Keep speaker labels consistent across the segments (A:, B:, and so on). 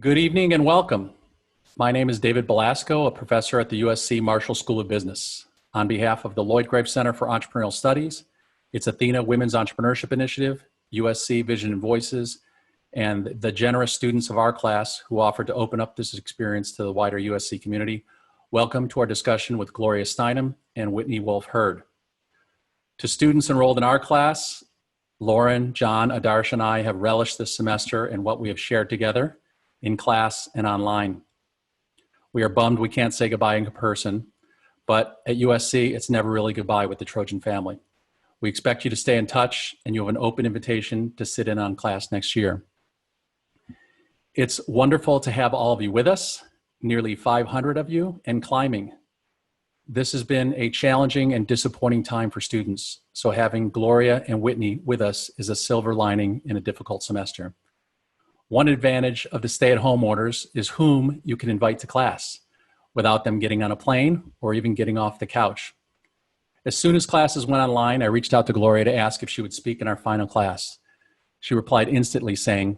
A: Good evening and welcome. My name is David Belasco, a professor at the USC Marshall School of Business. On behalf of the Lloyd Greif Center for Entrepreneurial Studies, its Athena Women's Entrepreneurship Initiative, USC Vision and Voices, and the generous students of our class who offered to open up this experience to the wider USC community, welcome to our discussion with Gloria Steinem and Whitney Wolfe Herd. To students enrolled in our class, Lauren, John, Adarsh, and I have relished this semester in what we have shared together in class and online. We are bummed we can't say goodbye in person, but at USC, it's never really goodbye with the Trojan family. We expect you to stay in touch, and you have an open invitation to sit in on class next year. It's wonderful to have all of you with us, nearly 500 of you, and climbing. This has been a challenging and disappointing time for students, so having Gloria and Whitney with us is a silver lining in a difficult semester. One advantage of the stay-at-home orders is whom you can invite to class without them getting on a plane or even getting off the couch. As soon as classes went online, I reached out to Gloria to ask if she would speak in our final class. She replied instantly saying,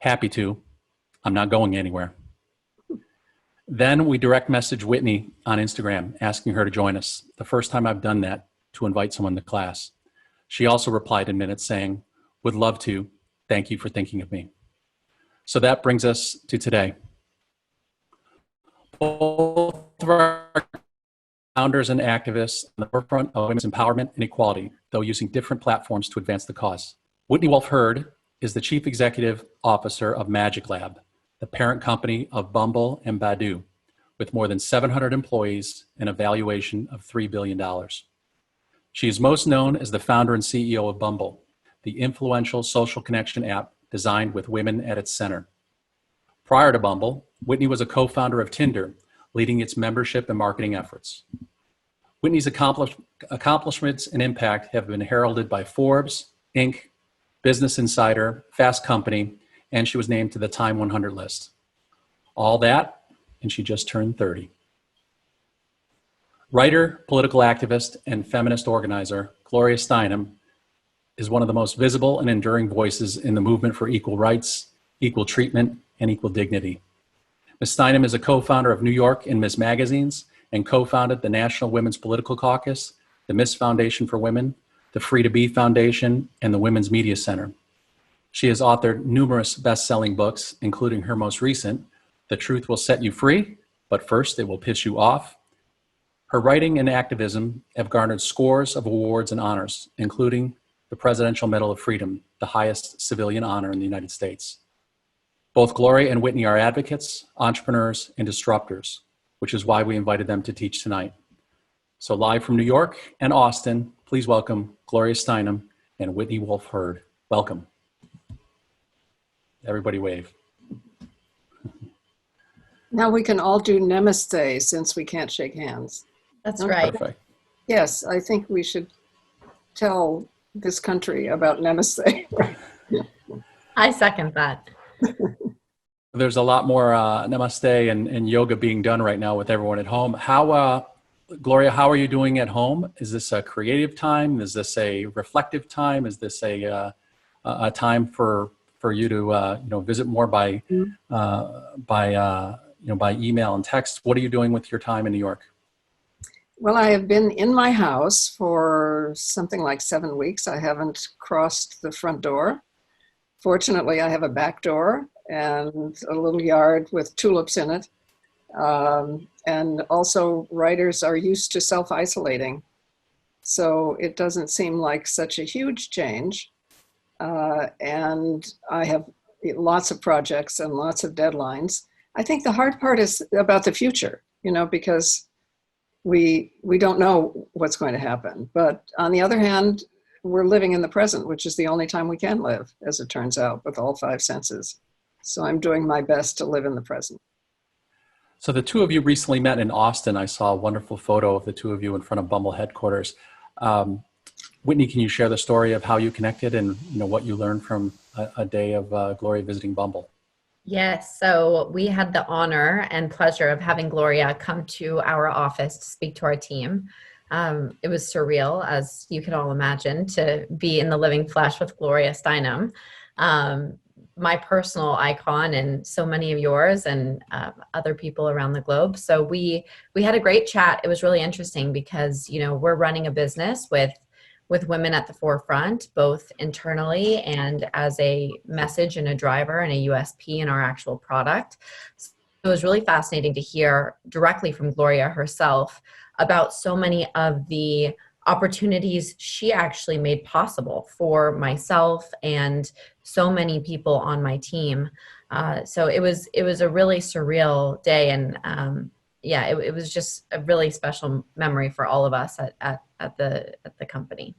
A: "Happy to, I'm not going anywhere." Then we direct messaged Whitney on Instagram asking her to join us, the first time I've done that to invite someone to class. She also replied in minutes saying, "Would love to, thank you for thinking of me." So that brings us to today. Both of our founders and activists on the forefront of women's empowerment and equality, though using different platforms to advance the cause. Whitney Wolfe Herd is the Chief Executive Officer of Magic Lab, the parent company of Bumble and Badoo, with more than 700 employees and a valuation of $3 billion. She is most known as the founder and CEO of Bumble, the influential social connection app designed with women at its center. Prior to Bumble, Whitney was a co-founder of Tinder, leading its membership and marketing efforts. Whitney's accomplishments and impact have been heralded by Forbes, Inc., Business Insider, Fast Company, and she was named to the Time 100 list. All that, and she just turned 30. Writer, political activist, and feminist organizer, Gloria Steinem is one of the most visible and enduring voices in the movement for equal rights, equal treatment, and equal dignity. Ms. Steinem is a co-founder of New York and Ms. Magazines and co-founded the National Women's Political Caucus, the Miss Foundation for Women, the Free to Be Foundation, and the Women's Media Center. She has authored numerous best-selling books, including her most recent, The Truth Will Set You Free, but First It Will Piss You Off. Her writing and activism have garnered scores of awards and honors, including the Presidential Medal of Freedom, the highest civilian honor in the United States. Both Gloria and Whitney are advocates, entrepreneurs, and disruptors, which is why we invited them to teach tonight. So live from New York and Austin, please welcome Gloria Steinem and Whitney Wolfe Herd. Welcome. Everybody wave.
B: Now we can all do namaste since we can't shake hands.
C: That's right.
A: Perfect.
B: Yes, I think we should tell this country about namaste.
C: I second that.
A: There's a lot more namaste and yoga being done right now with everyone at home. Gloria, how are you doing at home? Is this a creative time? Is this a reflective time? Is this a time for you to visit more by email and text? What are you doing with your time in New York?
B: Well, I have been in my house for something like 7 weeks. I haven't crossed the front door. Fortunately, I have a back door and a little yard with tulips in it. And also writers are used to self-isolating. So it doesn't seem like such a huge change. And I have lots of projects and lots of deadlines. I think the hard part is about the future, because we don't know what's going to happen. But on the other hand, we're living in the present, which is the only time we can live, as it turns out, with all 5 senses. So I'm doing my best to live in the present.
A: So the two of you recently met in Austin. I saw a wonderful photo of the two of you in front of Bumble headquarters. Whitney, can you share the story of how you connected and what you learned from a day of Gloria visiting Bumble?
C: Yes, so we had the honor and pleasure of having Gloria come to our office to speak to our team. It was surreal, as you can all imagine, to be in the living flesh with Gloria Steinem. my personal icon and so many of yours and other people around the globe. So we had a great chat. It was really interesting because, you know, we're running a business with women at the forefront, both internally and as a message and a driver and a USP in our actual product. So it was really fascinating to hear directly from Gloria herself about so many of the opportunities she actually made possible for myself and so many people on my team. So it was a really surreal day, and yeah, it was just a really special memory for all of us at the company.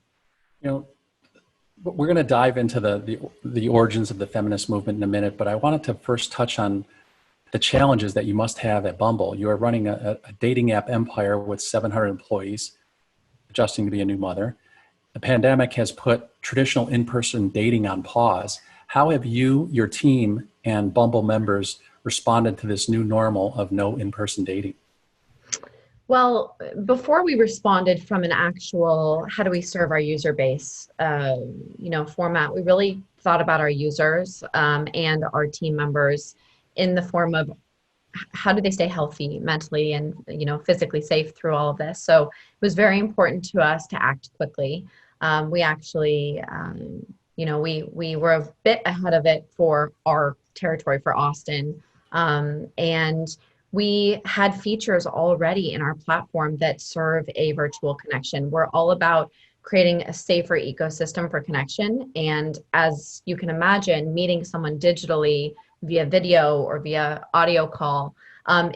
A: You know, we're going to dive into the origins of the feminist movement in a minute, but I wanted to first touch on the challenges that you must have at Bumble. You are running a dating app empire with 700 employees, adjusting to be a new mother. The pandemic has put traditional in-person dating on pause. How have you, your team, and Bumble members responded to this new normal of no in-person dating?
C: Well, before we responded from an actual, how do we serve our user base, format, we really thought about our users and our team members in the form of how do they stay healthy mentally and, physically safe through all of this. So it was very important to us to act quickly. We actually, we were a bit ahead of it for our territory, for Austin. And we had features already in our platform that serve a virtual connection. We're all about creating a safer ecosystem for connection. And as you can imagine, meeting someone digitally via video or via audio call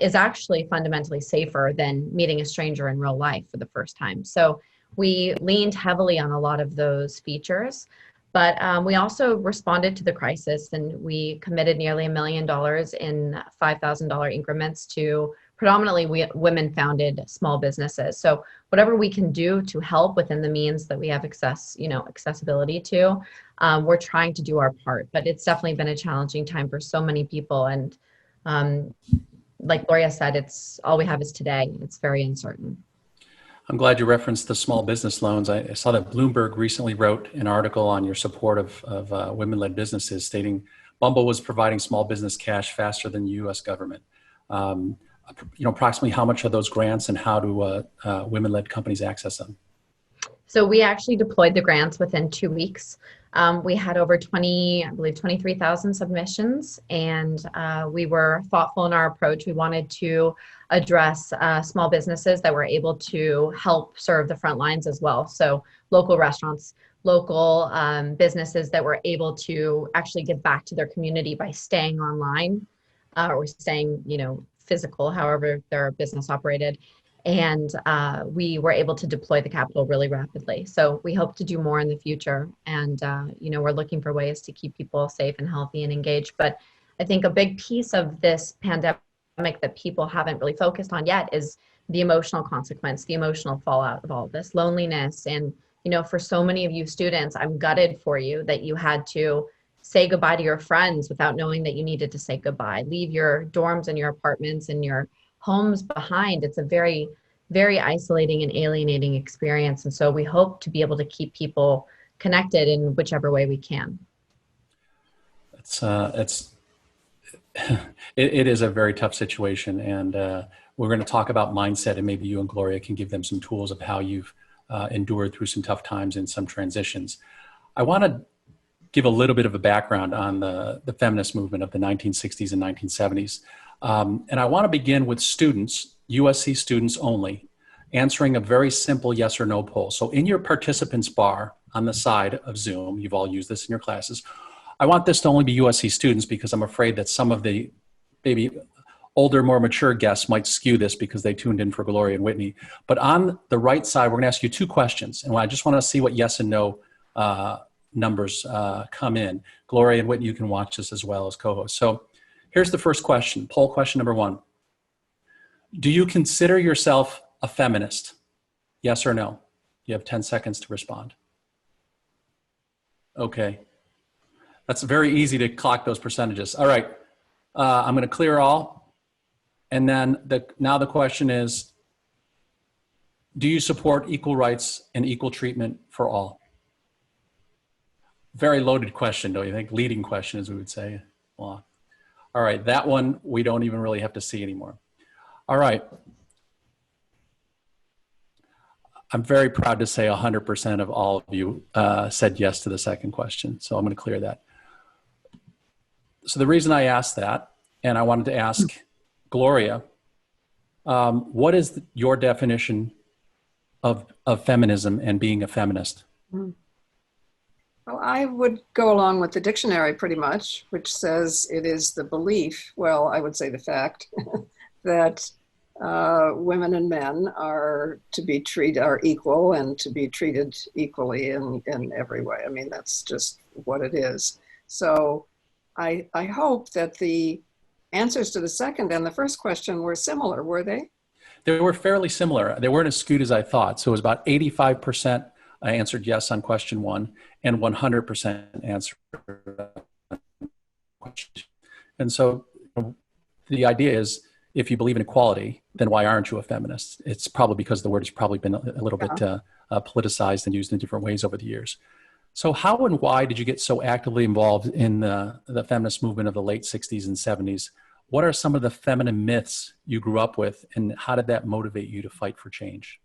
C: is actually fundamentally safer than meeting a stranger in real life for the first time. So we leaned heavily on a lot of those features. But we also responded to the crisis, and we committed nearly $1 million in $5,000 increments to predominantly women-founded small businesses. So whatever we can do to help within the means that we have accessibility to, we're trying to do our part. But it's definitely been a challenging time for so many people. And like Gloria said, it's all we have is today. It's very uncertain.
A: I'm glad you referenced the small business loans. I saw that Bloomberg recently wrote an article on your support of women-led businesses, stating Bumble was providing small business cash faster than the U.S. government. Approximately how much are those grants, and how do women-led companies access them?
C: So we actually deployed the grants within 2 weeks. We had over 23,000 submissions, and we were thoughtful in our approach. We wanted to address small businesses that were able to help serve the front lines as well. So local restaurants, local businesses that were able to actually give back to their community by staying online or staying, physical, however their business operated. And we were able to deploy the capital really rapidly. So we hope to do more in the future. And, we're looking for ways to keep people safe and healthy and engaged. But I think a big piece of this pandemic that people haven't really focused on yet is the emotional consequence, the emotional fallout of all of this, loneliness. And, for so many of you students, I'm gutted for you that you had to say goodbye to your friends without knowing that you needed to say goodbye, leave your dorms and your apartments and your homes behind. It's a very, very isolating and alienating experience. And so we hope to be able to keep people connected in whichever way we can.
A: It is a very tough situation. And we're going to talk about mindset, and maybe you and Gloria can give them some tools of how you've endured through some tough times and some transitions. I want to give a little bit of a background on the feminist movement of the 1960s and 1970s. And I want to begin with students, USC students only, answering a very simple yes or no poll. So in your participants bar on the side of Zoom, you've all used this in your classes. I want this to only be USC students because I'm afraid that some of the maybe older, more mature guests might skew this because they tuned in for Gloria and Whitney. But on the right side, we're going to ask you 2 questions. And I just want to see what yes and no numbers come in. Gloria and Whitney, you can watch this as well as co-hosts. So here's the first question, poll question number 1. Do you consider yourself a feminist? Yes or no? You have 10 seconds to respond. Okay. That's very easy to clock those percentages. All right. I'm going to clear all. And then now the question is, do you support equal rights and equal treatment for all? Very loaded question, don't you think? Leading question, as we would say. Well, all right, that one we don't even really have to see anymore. All right. I'm very proud to say 100% of all of you said yes to the second question, so I'm going to clear that. So the reason I asked that, and I wanted to ask Gloria, what is your definition of feminism and being a feminist?
B: Well, I would go along with the dictionary pretty much, which says it is the belief, well, I would say the fact, that women and men are equal and to be treated equally in every way. I mean, that's just what it is. So I hope that the answers to the second and the first question were similar, were they?
A: They were fairly similar. They weren't as skewed as I thought. So it was about 85% I answered yes on question one and 100% answered question two. And so the idea is, if you believe in equality, then why aren't you a feminist? It's probably because the word has probably been a little bit politicized and used in different ways over the years. So how and why did you get so actively involved in the feminist movement of the late 60s and 70s? What are some of the feminine myths you grew up with, and how did that motivate you to fight for change?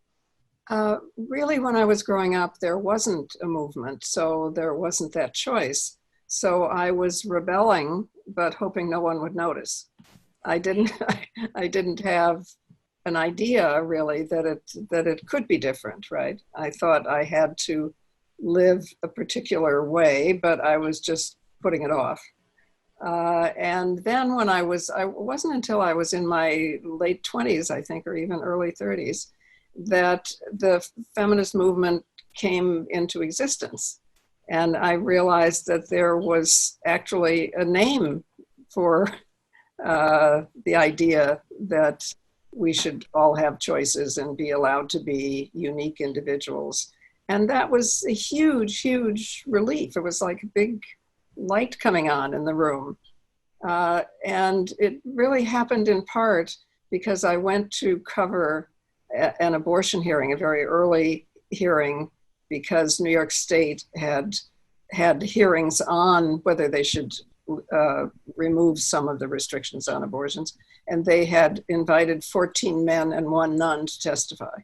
B: Really, when I was growing up, there wasn't a movement, so there wasn't that choice. So I was rebelling, but hoping no one would notice. I didn't have an idea really that it could be different, right? I thought I had to live a particular way, but I was just putting it off. And then it wasn't until I was in my late 20s, I think, or even early 30s, that the feminist movement came into existence. And I realized that there was actually a name for the idea that we should all have choices and be allowed to be unique individuals. And that was a huge, huge relief. It was like a big light coming on in the room. And it really happened in part because I went to cover an abortion hearing, a very early hearing, because New York State had hearings on whether they should remove some of the restrictions on abortions. And they had invited 14 men and 1 nun to testify.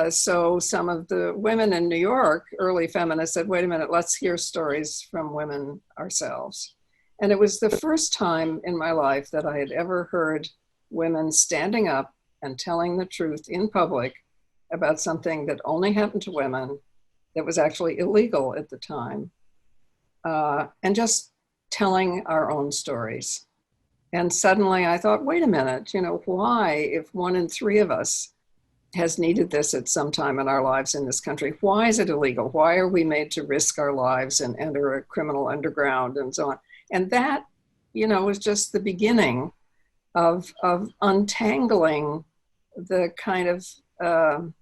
B: So some of the women in New York, early feminists, said, wait a minute, let's hear stories from women ourselves. And it was the first time in my life that I had ever heard women standing up and telling the truth in public about something that only happened to women, that was actually illegal at the time, and just telling our own stories. And suddenly I thought, wait a minute, why, if 1 in 3 of us has needed this at some time in our lives in this country, why is it illegal? Why are we made to risk our lives and enter a criminal underground and so on? And that, was just the beginning of untangling the kind of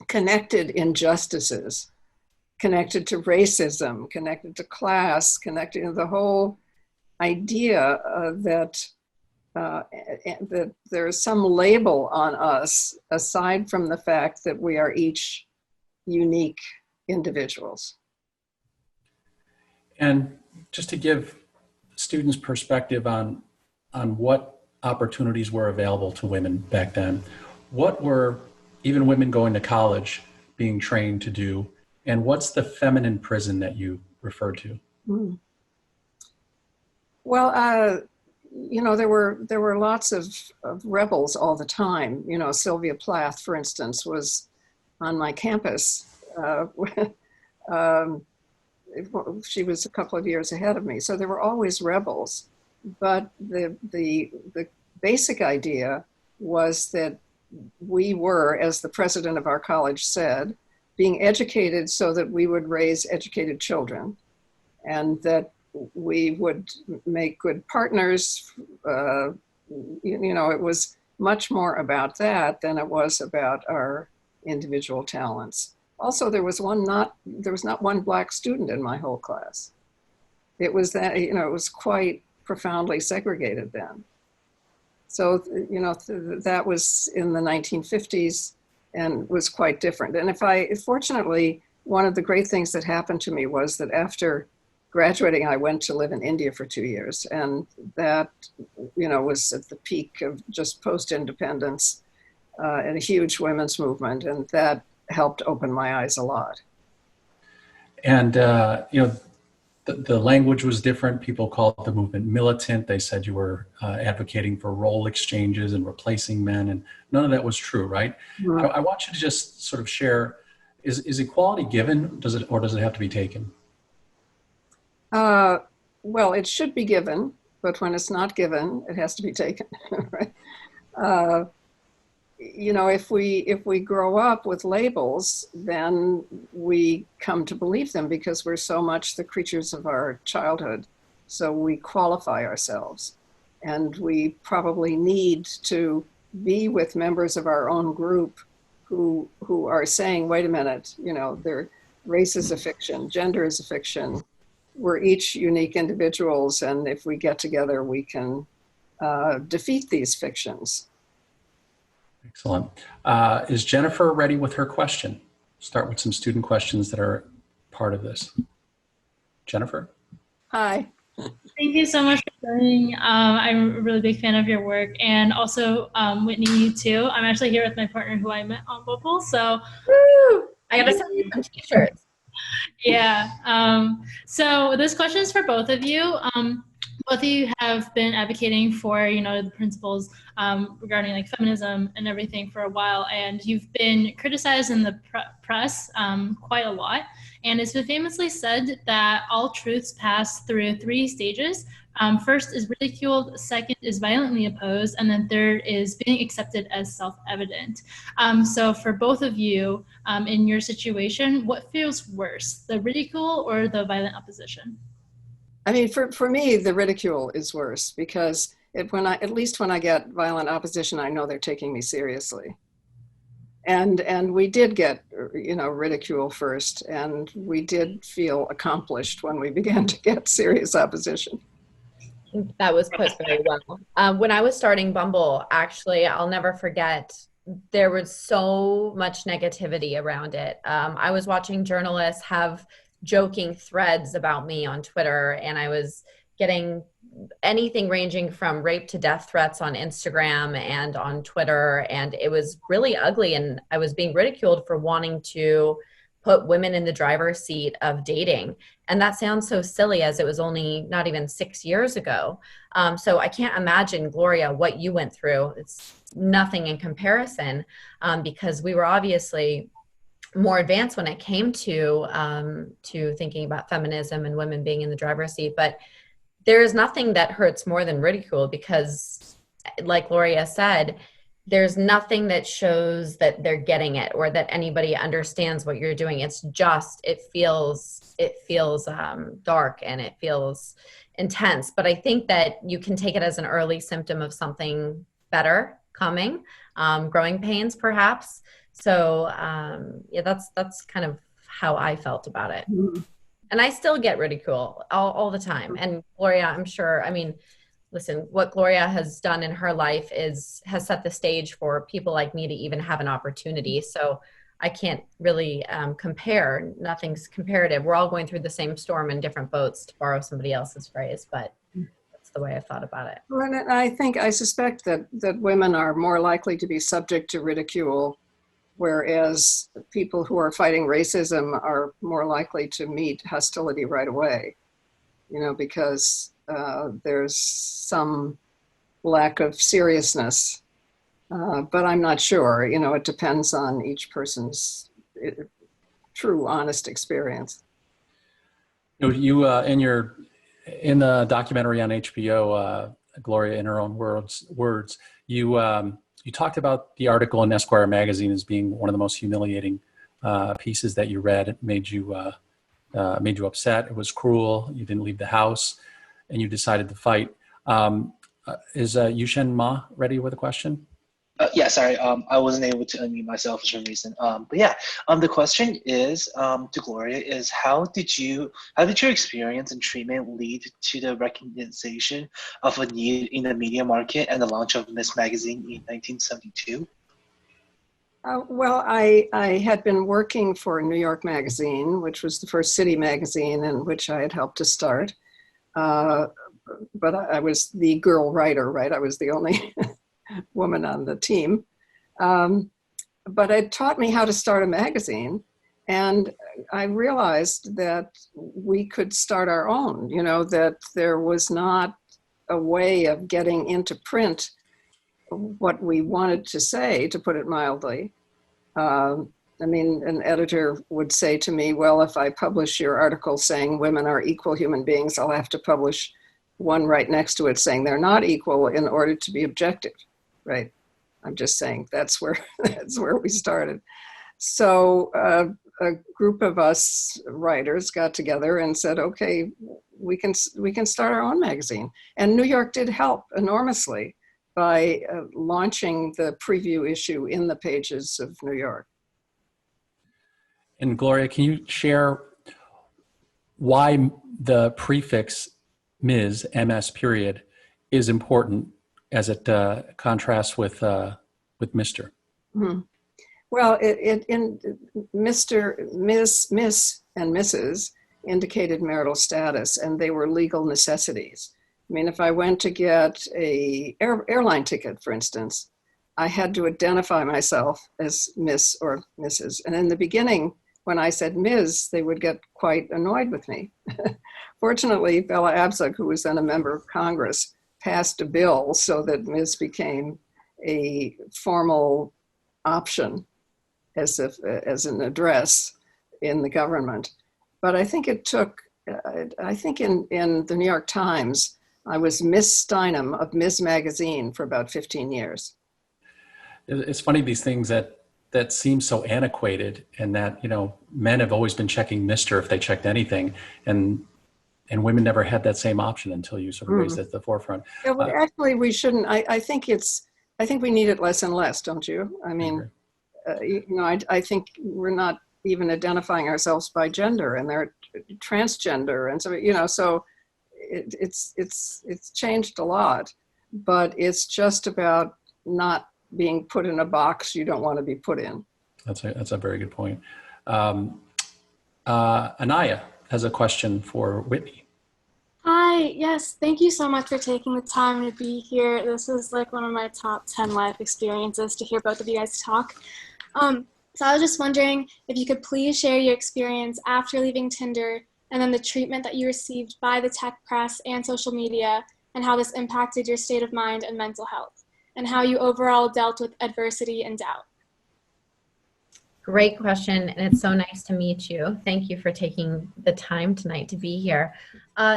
B: connected injustices, connected to racism, connected to class, connected to the whole idea that there is some label on us aside from the fact that we are each unique individuals.
A: And just to give students perspective on what opportunities were available to women back then, what were even women going to college being trained to do, and what's the feminine prison that you referred to?
B: Well, there were lots of rebels all the time. Sylvia Plath, for instance, was on my campus. She was a couple of years ahead of me, so there were always rebels. But the basic idea was that we were, as the president of our college said, being educated so that we would raise educated children, and that we would make good partners. It was much more about that than it was about our individual talents. Also, there was not one Black student in my whole class. It was that, it was quite profoundly segregated then. So, that was in the 1950s and was quite different. And fortunately, one of the great things that happened to me was that after graduating, I went to live in India for 2 years, and that, was at the peak of just post-independence and a huge women's movement, and that helped open my eyes a lot.
A: And, the language was different. People called the movement militant. They said you were advocating for role exchanges and replacing men, and none of that was true, right?
B: Mm-hmm.
A: I want you to just sort of share, is equality given, or does it have to be taken?
B: Well, it should be given, but when it's not given, it has to be taken, right? If we grow up with labels, then we come to believe them because we're so much the creatures of our childhood. So we qualify ourselves, and we probably need to be with members of our own group who are saying, wait a minute, race is a fiction, gender is a fiction. We're each unique individuals, and if we get together, we can defeat these fictions.
A: Excellent. Is Jennifer ready with her question? Start with some student questions that are part of this. Jennifer?
B: Hi.
D: Thank you so much for joining. I'm a really big fan of your work, and also Whitney, you too. I'm actually here with my partner who I met on Bumble, so.
C: Woo! I gotta send you some t-shirts.
D: Yeah. So this question is for both of you. Both of you have been advocating for, the principles regarding like feminism and everything for a while, and you've been criticized in the press quite a lot. And it's been famously said that all truths pass through 3 stages. First is ridiculed, second is violently opposed, and then third is being accepted as self-evident. So for both of you, in your situation, what feels worse, the ridicule or the violent opposition?
B: I mean, for me, the ridicule is worse because at least when I get violent opposition, I know they're taking me seriously. And we did get, ridicule first, and we did feel accomplished when we began to get serious opposition.
C: That was put very well. When I was starting Bumble, actually, I'll never forget, there was so much negativity around it. I was watching journalists have joking threads about me on Twitter, and I was getting anything ranging from rape to death threats on Instagram and on Twitter, and it was really ugly, and I was being ridiculed for wanting to put women in the driver's seat of dating. And that sounds so silly, as it was only not even 6 years ago. So I can't imagine, Gloria, what you went through. It's nothing in comparison, because we were obviously more advanced when it came to thinking about feminism and women being in the driver's seat. But there is nothing that hurts more than ridicule, because like Gloria said, there's nothing that shows that they're getting it or that anybody understands what you're doing. It's just, it feels dark and it feels intense. But I think that you can take it as an early symptom of something better coming, growing pains perhaps. So yeah, that's kind of how I felt about it. Mm-hmm. And I still get ridicule all the time. And Gloria, I'm sure, I mean, listen, what Gloria has done in her life has set the stage for people like me to even have an opportunity. So I can't really compare. Nothing's comparative. We're all going through the same storm in different boats, to borrow somebody else's phrase, but that's the way I thought about it.
B: Well, and I suspect that women are more likely to be subject to ridicule, whereas people who are fighting racism are more likely to meet hostility right away, because there's some lack of seriousness, but I'm not sure. It depends on each person's true, honest experience.
A: You in the documentary on HBO, Gloria, in her own words, you talked about the article in Esquire magazine as being one of the most humiliating pieces that you read. It made you upset. It was cruel. You didn't leave the house, and you decided to fight. Is Yushen Ma ready with a question?
E: Yeah, sorry, I wasn't able to unmute myself for some reason. But yeah, the question is to Gloria is how did your experience and treatment lead to the recognition of a need in the media market and the launch of Miss Magazine in 1972?
B: Well, I had been working for New York Magazine, which was the first city magazine in which I had helped to start. But I was the girl writer, right? I was the only woman on the team. But it taught me how to start a magazine. And I realized that we could start our own, you know, that there was not a way of getting into print what we wanted to say, to put it mildly. I mean, an editor would say to me, well, if I publish your article saying women are equal human beings, I'll have to publish one right next to it saying they're not equal in order to be objective, right? I'm just saying that's where we started. So a group of us writers got together and said, okay, we can start our own magazine. And New York did help enormously by launching the preview issue in the pages of New York.
A: And Gloria, can you share why the prefix Ms., MS period, is important as it contrasts with Mr.?
B: Mm-hmm. Well, in Mr., Miss, and Mrs. indicated marital status, and they were legal necessities. I mean, if I went to get a airline ticket, for instance, I had to identify myself as Miss or Mrs. And in the beginning, when I said Ms., they would get quite annoyed with me. Fortunately, Bella Abzug, who was then a member of Congress, passed a bill so that Ms. became a formal option as an address in the government. But I think it took, I think in the New York Times, I was Miss Steinem of Ms. Magazine for about 15 years.
A: It's funny, these things that seem so antiquated, and that, you know, men have always been checking Mr. if they checked anything, and women never had that same option until you sort of raised it to the forefront.
B: Yeah, well, actually, we shouldn't. I think we need it less and less, don't you? I mean, you know, I think we're not even identifying ourselves by gender, and they're transgender, and so, you know, so it's changed a lot, but it's just about not being put in a box you don't want to be put in.
A: That's a very good point. Anaya has a question for Whitney.
F: Hi, yes, thank you so much for taking the time to be here. This is like one of my top 10 life experiences to hear both of you guys talk. So I was just wondering if you could please share your experience after leaving Tinder, and then the treatment that you received by the tech press and social media, and how this impacted your state of mind and mental health, and how you overall dealt with adversity and doubt.
C: Great question, and it's so nice to meet you. Thank you for taking the time tonight to be here.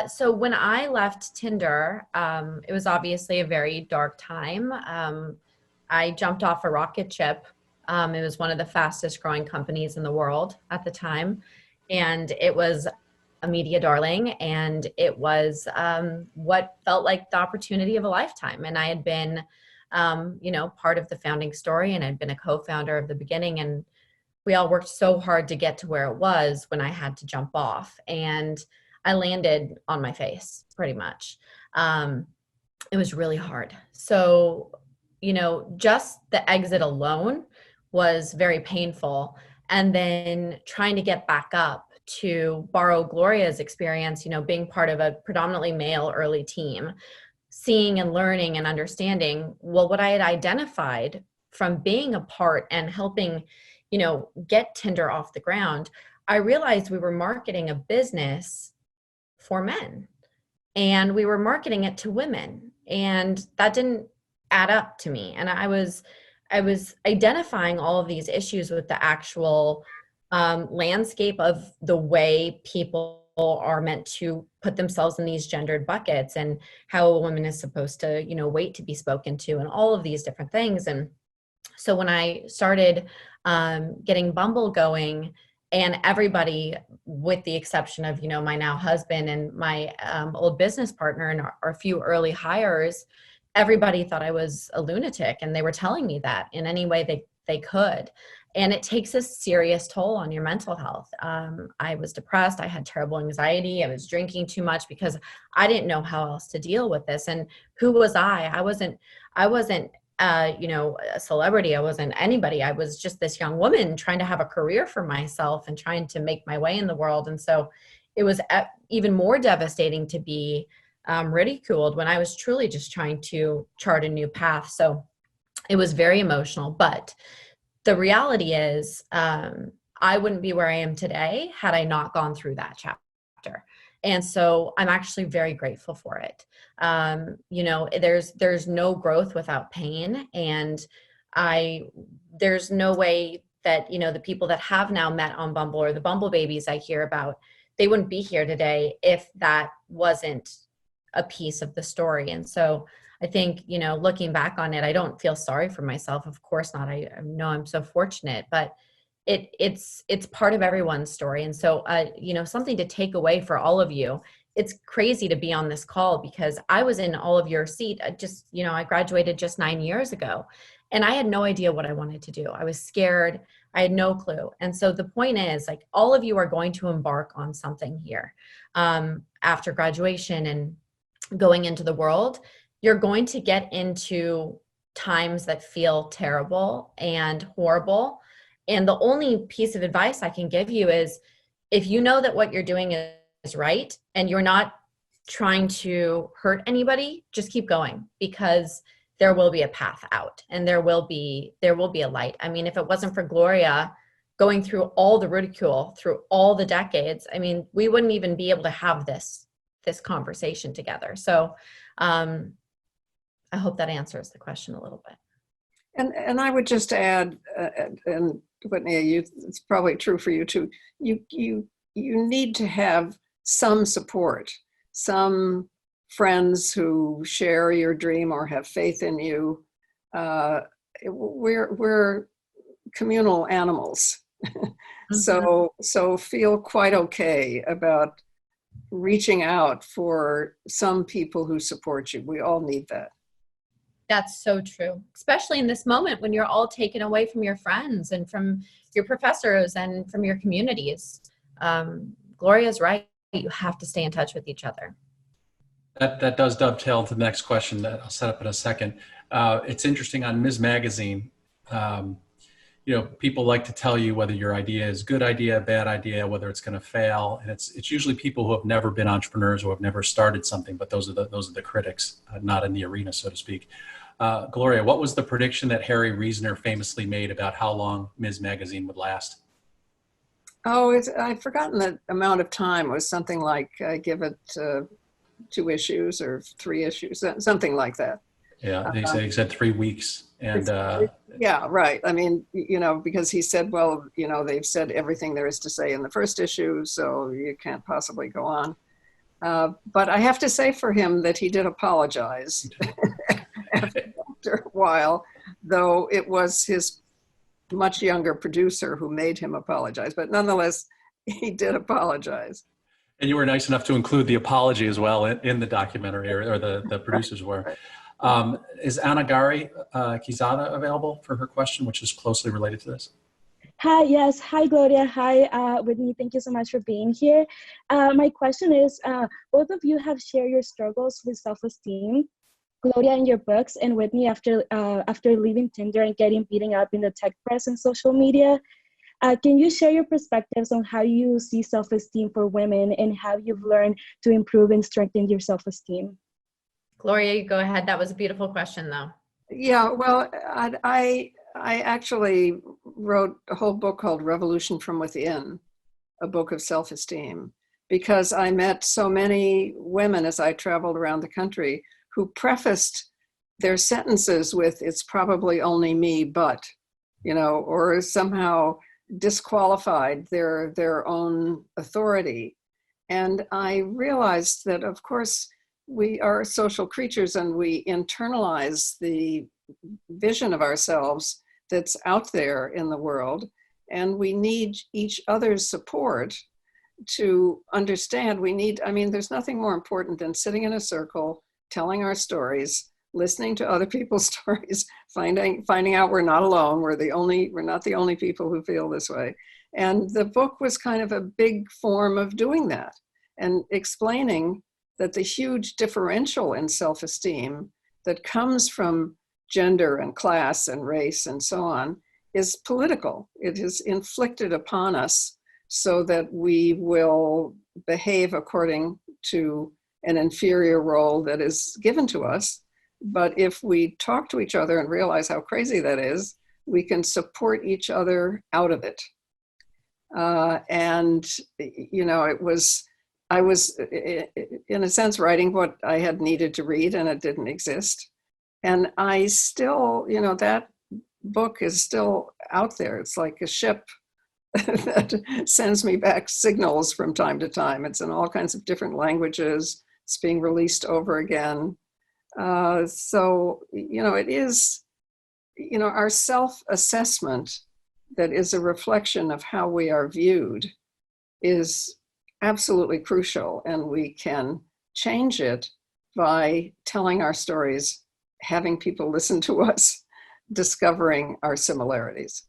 C: So when I left Tinder, it was obviously a very dark time. I jumped off a rocket ship. It was one of the fastest growing companies in the world at the time, and it was a media darling, and it was what felt like the opportunity of a lifetime. And I had been, you know, part of the founding story, and I'd been a co-founder of the beginning, and we all worked so hard to get to where it was when I had to jump off, and I landed on my face pretty much. It was really hard. So, you know, just the exit alone was very painful. And then trying to get back up, to borrow Gloria's experience, you know, being part of a predominantly male early team, seeing and learning and understanding, well, what I had identified from being a part and helping, you know, get Tinder off the ground, I realized we were marketing a business for men, and we were marketing it to women, and that didn't add up to me. And I was identifying all of these issues with the actual landscape of the way people are meant to put themselves in these gendered buckets, and how a woman is supposed to, you know, wait to be spoken to, and all of these different things. And so when I started getting Bumble going, and everybody, with the exception of, you know, my now husband and my old business partner and our few early hires, everybody thought I was a lunatic, and they were telling me that in any way they could. And it takes a serious toll on your mental health. I was depressed. I had terrible anxiety. I was drinking too much because I didn't know how else to deal with this. And who was I? I wasn't you know, a celebrity. I wasn't anybody. I was just this young woman trying to have a career for myself and trying to make my way in the world. And so it was even more devastating to be ridiculed when I was truly just trying to chart a new path. So it was very emotional. But the reality is, I wouldn't be where I am today had I not gone through that chapter. And so I'm actually very grateful for it. You know, there's no growth without pain. And there's no way that, you know, the people that have now met on Bumble or the Bumble babies I hear about, they wouldn't be here today if that wasn't a piece of the story. And so I think, you know, looking back on it, I don't feel sorry for myself. Of course not. I know I'm so fortunate, but it's part of everyone's story. And so, you know, something to take away for all of you. It's crazy to be on this call because I was in all of your seat. You know, I graduated just 9 years ago and I had no idea what I wanted to do. I was scared. I had no clue. And so the point is, like, all of you are going to embark on something here after graduation and going into the world. You're going to get into times that feel terrible and horrible. And the only piece of advice I can give you is if you know that what you're doing is right and you're not trying to hurt anybody, just keep going, because there will be a path out and there will be a light. I mean, if it wasn't for Gloria going through all the ridicule through all the decades, I mean, we wouldn't even be able to have this conversation together. So I hope that answers the question a little bit.
B: And I would just add, and Whitney, it's probably true for you too. You need to have some support, some friends who share your dream or have faith in you. We're communal animals, so feel quite okay about reaching out for some people who support you. We all need that.
C: That's so true, especially in this moment when you're all taken away from your friends and from your professors and from your communities. Gloria's right. You have to stay in touch with each other.
A: That does dovetail to the next question that I'll set up in a second. It's interesting on Ms. Magazine, you know, people like to tell you whether your idea is good idea, bad idea, whether it's going to fail. And it's usually people who have never been entrepreneurs or have never started something, but those are the critics, not in the arena, so to speak. Gloria, what was the prediction that Harry Reasoner famously made about how long Ms. Magazine would last?
B: Oh, I've forgotten the amount of time. It was something like, give it 2 issues or 3 issues, something like that.
A: Yeah, he said 3 weeks. And
B: yeah, right. I mean, you know, because he said, well, you know, they've said everything there is to say in the first issue, so you can't possibly go on. But I have to say for him that he did apologize after a while, though it was his much younger producer who made him apologize. But nonetheless, he did apologize.
A: And you were nice enough to include the apology as well in the documentary, or the producers were. Is Anagari Kizada available for her question, which is closely related to this?
G: Hi, yes. Hi, Gloria. Hi, Whitney. Thank you so much for being here. My question is, both of you have shared your struggles with self-esteem. Gloria in your books, and Whitney after leaving Tinder and getting beaten up in the tech press and social media. Can you share your perspectives on how you see self-esteem for women and how you've learned to improve and strengthen your self-esteem?
C: Gloria, you go ahead. That was a beautiful question, though.
B: Yeah, well, I actually wrote a whole book called Revolution from Within, a book of self-esteem, because I met so many women as I traveled around the country who prefaced their sentences with, it's probably only me, but, you know, or somehow disqualified their own authority. And I realized that, of course, we are social creatures and we internalize the vision of ourselves that's out there in the world. And we need each other's support to understand. I mean, there's nothing more important than sitting in a circle, telling our stories, listening to other people's stories, finding out we're not alone. We're not the only people who feel this way. And the book was kind of a big form of doing that and explaining that the huge differential in self-esteem that comes from gender and class and race and so on is political. It is inflicted upon us so that we will behave according to an inferior role that is given to us. But if we talk to each other and realize how crazy that is, we can support each other out of it. And, you know, I was, in a sense, writing what I had needed to read, and it didn't exist. And I still, you know, that book is still out there. It's like a ship that sends me back signals from time to time. It's in all kinds of different languages. It's being released over again. So, you know, it is, you know, our self-assessment that is a reflection of how we are viewed is absolutely crucial, and we can change it by telling our stories, having people listen to us, discovering our similarities.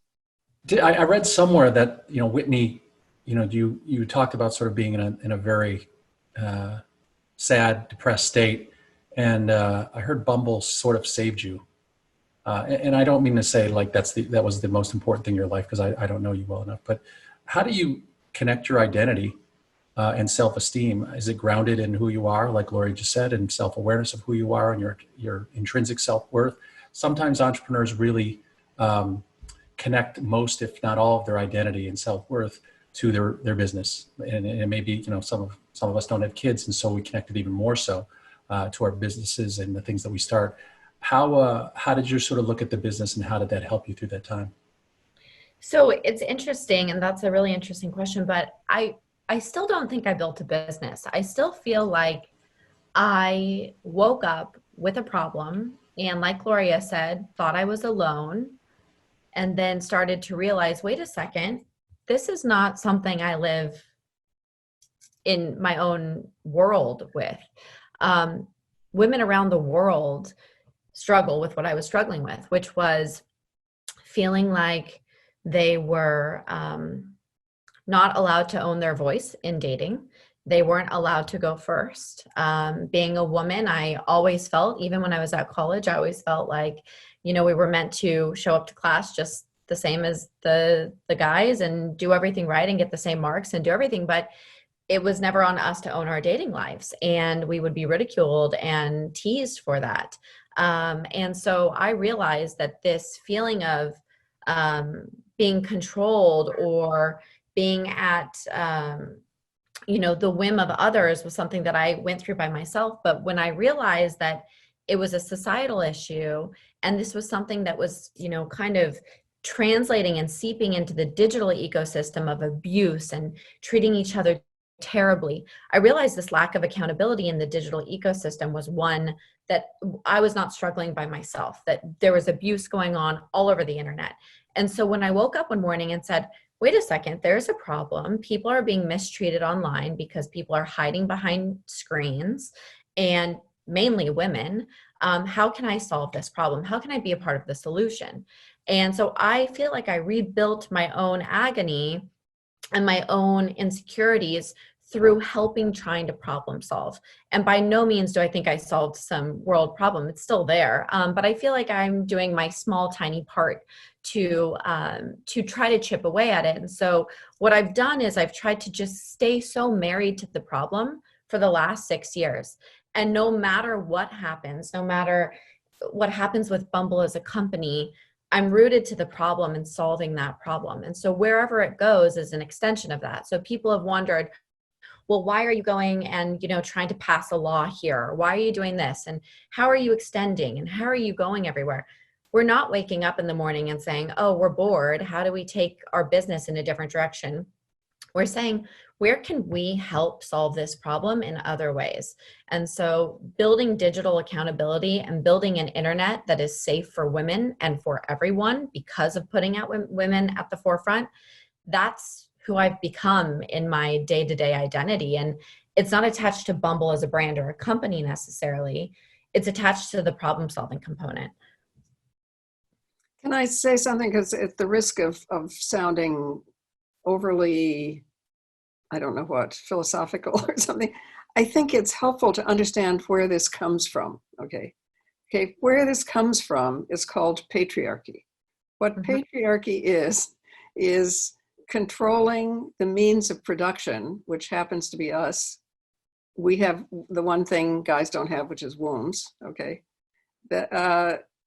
A: I read somewhere that, you know, Whitney, you know, you talked about sort of being in a very sad, depressed state, and I heard Bumble sort of saved you. And I don't mean to say like that was the most important thing in your life, because I don't know you well enough. But how do you connect your identity and self-esteem? Is it grounded in who you are, like Gloria just said, and self-awareness of who you are and your intrinsic self-worth? Sometimes entrepreneurs really connect most, if not all, of their identity and self-worth to their business. And maybe, you know, some of us don't have kids, and so we connect it even more so to our businesses and the things that we start. How did you sort of look at the business, and how did that help you through that time?
C: So it's interesting, and that's a really interesting question, but I still don't think I built a business. I still feel like I woke up with a problem, and like Gloria said, thought I was alone, and then started to realize, wait a second, this is not something I live in my own world with. Women around the world struggle with what I was struggling with, which was feeling like they were not allowed to own their voice in dating. They weren't allowed to go first. Being a woman, I always felt, even when I was at college, I always felt like, you know, we were meant to show up to class just the same as the guys and do everything right and get the same marks and do everything. But it was never on us to own our dating lives, and we would be ridiculed and teased for that. And so I realized that this feeling of being controlled or being at, you know, the whim of others was something that I went through by myself. But when I realized that it was a societal issue, and this was something that was, you know, kind of translating and seeping into the digital ecosystem of abuse and treating each other terribly, I realized this lack of accountability in the digital ecosystem was one that I was not struggling by myself, that there was abuse going on all over the internet. And so when I woke up one morning and said, wait a second, there's a problem. People are being mistreated online because people are hiding behind screens, and mainly women. How can I solve this problem? How can I be a part of the solution? And so I feel like I rebuilt my own agony and my own insecurities through helping trying to problem solve. And by no means do I think I solved some world problem. It's still there. But I feel like I'm doing my small, tiny part to try to chip away at it. And so what I've done is I've tried to just stay so married to the problem for the last 6 years. And no matter what happens, no matter what happens with Bumble as a company, I'm rooted to the problem and solving that problem. And so wherever it goes is an extension of that. So people have wondered, well, why are you going and, you know, trying to pass a law here? Why are you doing this? And how are you extending? And how are you going everywhere? We're not waking up in the morning and saying, oh, we're bored. How do we take our business in a different direction? We're saying, where can we help solve this problem in other ways? And so building digital accountability and building an internet that is safe for women and for everyone because of putting out women at the forefront, that's who I've become in my day-to-day identity. And it's not attached to Bumble as a brand or a company necessarily. It's attached to the problem-solving component.
B: Can I say something? Because at the risk of sounding overly, I don't know what, philosophical or something, I think it's helpful to understand where this comes from, okay? Okay, where this comes from is called patriarchy. What patriarchy is controlling the means of production, which happens to be us. We have the one thing guys don't have, which is wombs, okay?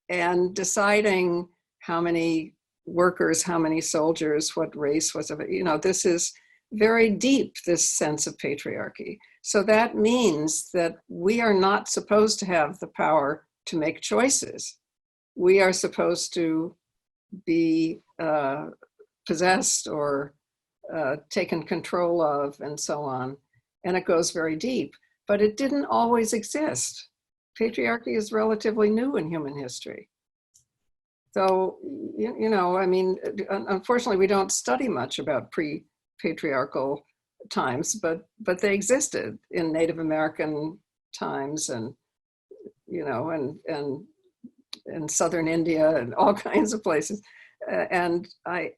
B: And deciding how many workers, how many soldiers, what race, this is very deep, this sense of patriarchy. So that means that we are not supposed to have the power to make choices. We are supposed to be possessed or taken control of and so on. And it goes very deep, but it didn't always exist. Patriarchy is relatively new in human history. So, unfortunately, we don't study much about pre-patriarchal times, but they existed in Native American times and, and Southern India and all kinds of places. And I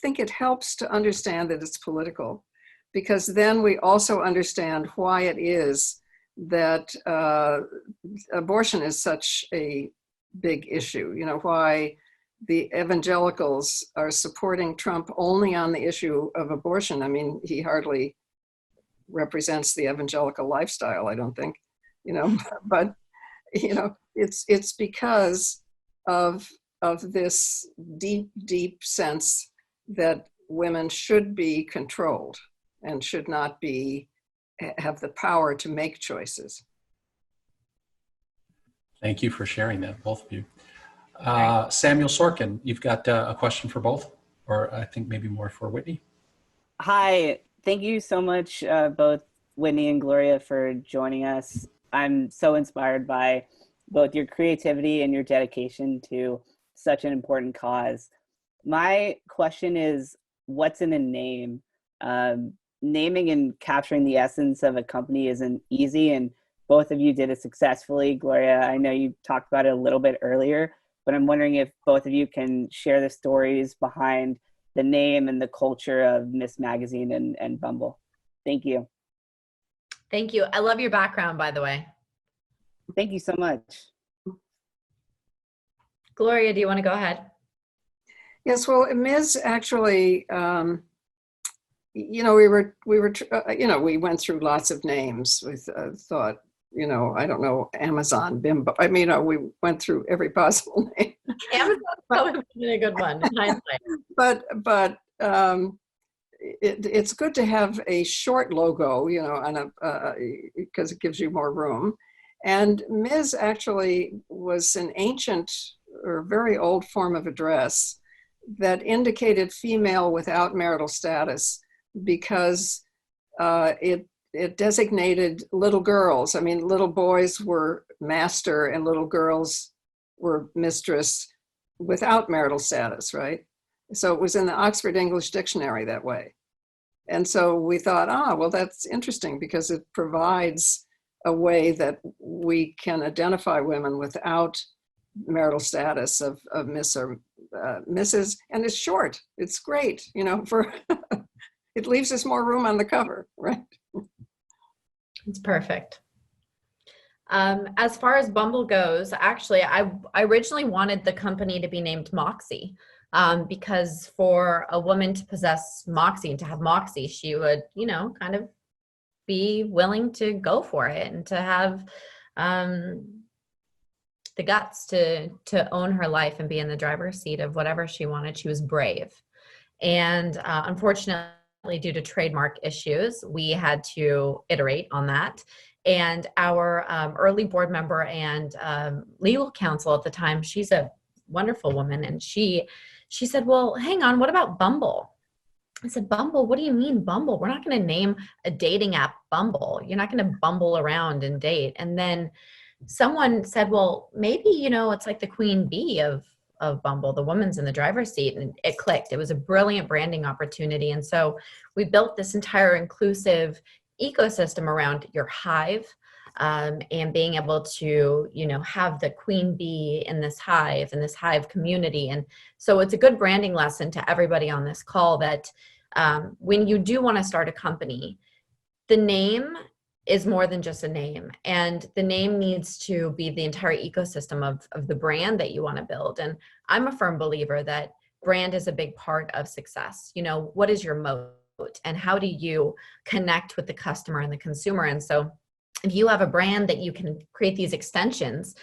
B: think it helps to understand that it's political, because then we also understand why it is that abortion is such a big issue, why the evangelicals are supporting Trump only on the issue of abortion. I mean, he hardly represents the evangelical lifestyle, I don't think, but, it's because of this deep, deep sense that women should be controlled and should not have the power to make choices.
A: Thank you for sharing that, both of you. Samuel Sorkin, you've got a question for both, or I think maybe more for Whitney.
H: Hi, thank you so much, both Whitney and Gloria, for joining us. I'm so inspired by both your creativity and your dedication to such an important cause. My question is, what's in a name? Naming and capturing the essence of a company isn't easy, and both of you did it successfully. Gloria, I know you talked about it a little bit earlier, but I'm wondering if both of you can share the stories behind the name and the culture of Miss Magazine and Bumble. Thank you.
C: Thank you. I love your background, by the way.
H: Thank you so much.
C: Gloria, do you want to go ahead?
B: Yes, well, Ms. actually, we went through lots of names. We thought, I don't know, Amazon, Bimbo. We went through every possible name.
C: Amazon's probably been a good one in hindsight.
B: But it's good to have a short logo, because it gives you more room. And Ms. actually was an ancient or very old form of address that indicated female without marital status, because it designated little girls. I mean, little boys were master and little girls were mistress without marital status, right? So it was in the Oxford English Dictionary that way. And so we thought, well, that's interesting, because it provides a way that we can identify women without marital status of Miss or Mrs. And it's short. It's great, it leaves us more room on the cover, right?
C: It's perfect. As far as Bumble goes, actually, I originally wanted the company to be named Moxie, because for a woman to possess Moxie and to have Moxie, she would, kind of be willing to go for it and to have the guts to own her life and be in the driver's seat of whatever she wanted. She was brave. And unfortunately, due to trademark issues, we had to iterate on that. And our early board member and legal counsel at the time, she's a wonderful woman, and she said, well, hang on, what about Bumble? I said, Bumble? What do you mean Bumble? We're not going to name a dating app Bumble. You're not going to bumble around and date. And then someone said, well, maybe, it's like the queen bee of Bumble, the woman's in the driver's seat, and it clicked. It was a brilliant branding opportunity. And so we built this entire inclusive ecosystem around your hive, and being able to, have the queen bee in this hive community. And so it's a good branding lesson to everybody on this call that when you do want to start a company, the name is more than just a name. And the name needs to be the entire ecosystem of the brand that you want to build. And I'm a firm believer that brand is a big part of success. You know, what is your moat and how do you connect with the customer and the consumer? And so if you have a brand that you can create these extensions,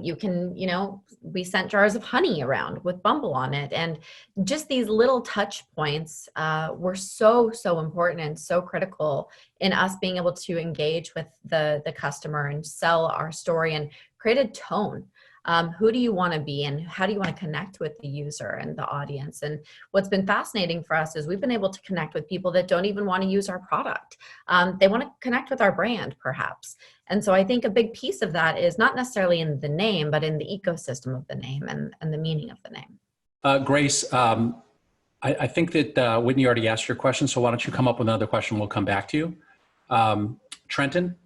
C: you can, you know, we sent jars of honey around with Bumble on it. And just these little touch points were so important and so critical in us being able to engage with the customer and sell our story and create a tone. Who do you want to be and how do you want to connect with the user and the audience? And what's been fascinating for us is we've been able to connect with people that don't even want to use our product. They want to connect with our brand, perhaps. And so I think a big piece of that is not necessarily in the name, but in the ecosystem of the name and the meaning of the name.
A: Grace, I think that Whitney already asked your question, so why don't you come up with another question? We'll come back to you. Trenton,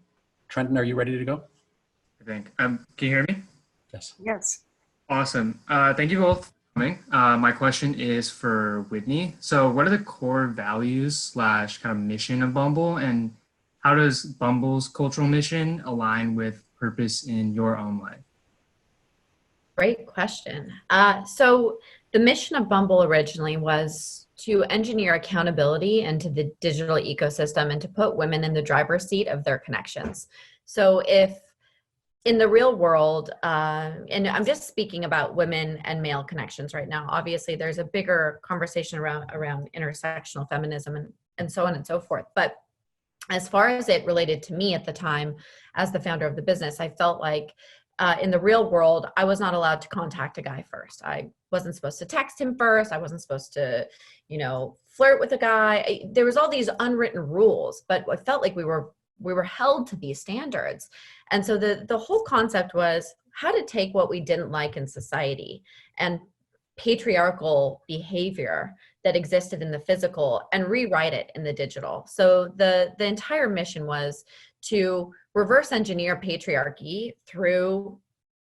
A: are you ready to go?
I: I think. Can you hear me?
A: Yes.
B: Yes.
I: Awesome. Thank you both for coming. My question is for Whitney. So what are the core values / kind of mission of Bumble, and how does Bumble's cultural mission align with purpose in your own life?
C: Great question. So the mission of Bumble originally was to engineer accountability into the digital ecosystem and to put women in the driver's seat of their connections. So if in the real world, and I'm just speaking about women and male connections right now, obviously there's a bigger conversation around intersectional feminism and so on and so forth. But as far as it related to me at the time, as the founder of the business, I felt like in the real world, I was not allowed to contact a guy first. I wasn't supposed to text him first. I wasn't supposed to, you know, flirt with a guy. There was all these unwritten rules, but I felt like we were held to these standards. And so the whole concept was how to take what we didn't like in society and patriarchal behavior that existed in the physical and rewrite it in the digital. So the entire mission was to reverse engineer patriarchy through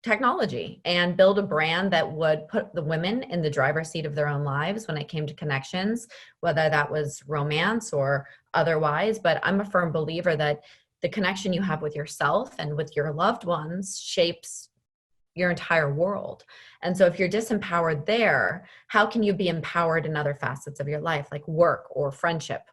C: technology and build a brand that would put the women in the driver's seat of their own lives when it came to connections, whether that was romance or otherwise. But I'm a firm believer that the connection you have with yourself and with your loved ones shapes your entire world. And so if you're disempowered there, how can you be empowered in other facets of your life, like work or friendship?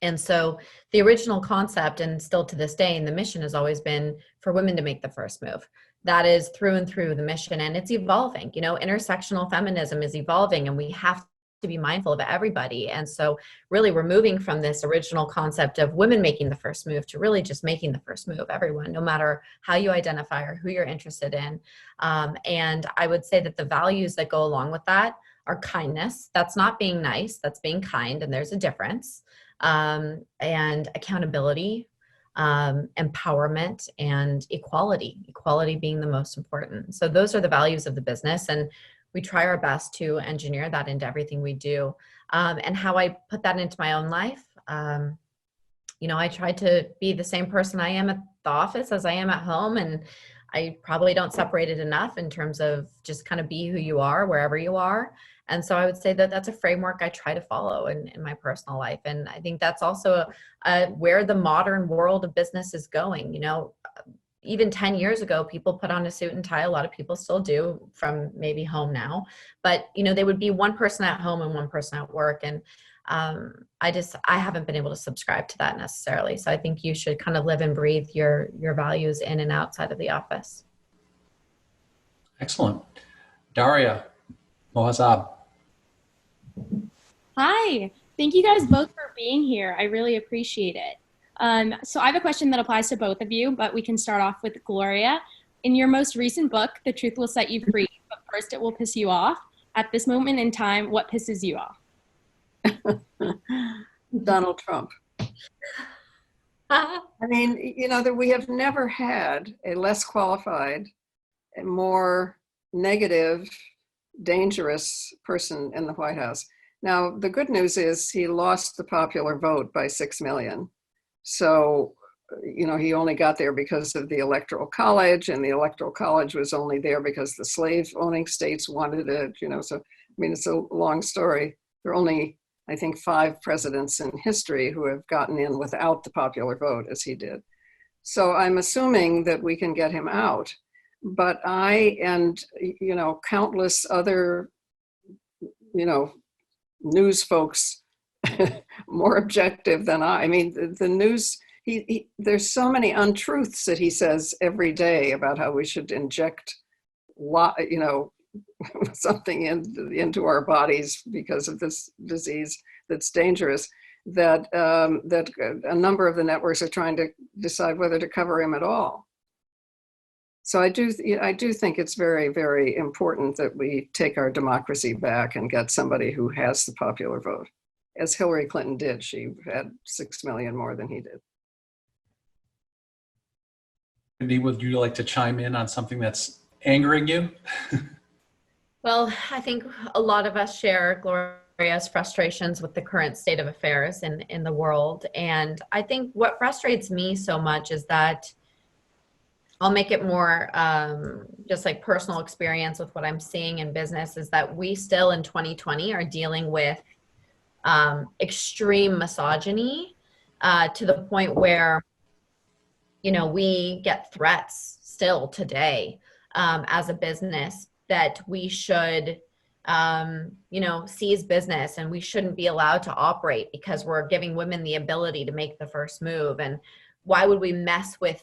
C: And so the original concept, and still to this day, and the mission has always been for women to make the first move. That is through and through the mission, and it's evolving. You know, intersectional feminism is evolving, and we have to be mindful of everybody. And so really we're moving from this original concept of women making the first move to really just making the first move, everyone, no matter how you identify or who you're interested in. And I would say that the values that go along with that are kindness. That's not being nice, that's being kind, and there's a difference. And accountability, empowerment, and equality being the most important. So those are the values of the business, and we try our best to engineer that into everything we do. And how I put that into my own life, you know, I try to be the same person I am at the office as I am at home, and I probably don't separate it enough in terms of just kind of be who you are wherever you are. And so I would say that that's a framework I try to follow in my personal life. And I think that's also where the modern world of business is going. You know, even 10 years ago, people put on a suit and tie. A lot of people still do, from maybe home now. But, you know, they would be one person at home and one person at work. And I haven't been able to subscribe to that necessarily. So I think you should kind of live and breathe your values in and outside of the office.
A: Excellent. Daria, Mohazab.
J: Hi, thank you guys both for being here. I really appreciate it. So I have a question that applies to both of you, but we can start off with Gloria. In your most recent book, The Truth Will Set You Free, but first it will piss you off. At this moment in time, what pisses you off?
B: Donald Trump. I mean, you know, that we have never had a less qualified, a more negative, dangerous person in the White House. Now, the good news is he lost the popular vote by 6 million. So, you know, he only got there because of the Electoral College, and the Electoral College was only there because the slave owning states wanted it, you know. So, I mean, it's a long story. There are only I think, 5 presidents in history who have gotten in without the popular vote as he did. So I'm assuming that we can get him out. But I and, countless other, news folks more objective than I mean, the news, there's so many untruths that he says every day about how we should inject, something into our bodies because of this disease that's dangerous, that a number of the networks are trying to decide whether to cover him at all. So I do think it's very, very important that we take our democracy back and get somebody who has the popular vote, as Hillary Clinton did. She had 6 million more than he did.
A: Whitney, would you like to chime in on something that's angering you?
C: Well, I think a lot of us share Gloria's frustrations with the current state of affairs in the world. And I think what frustrates me so much is that I'll make it more just like personal experience with what I'm seeing in business, is that we still in 2020 are dealing with extreme misogyny to the point where, we get threats still today as a business that we should, cease business and we shouldn't be allowed to operate because we're giving women the ability to make the first move. And why would we mess with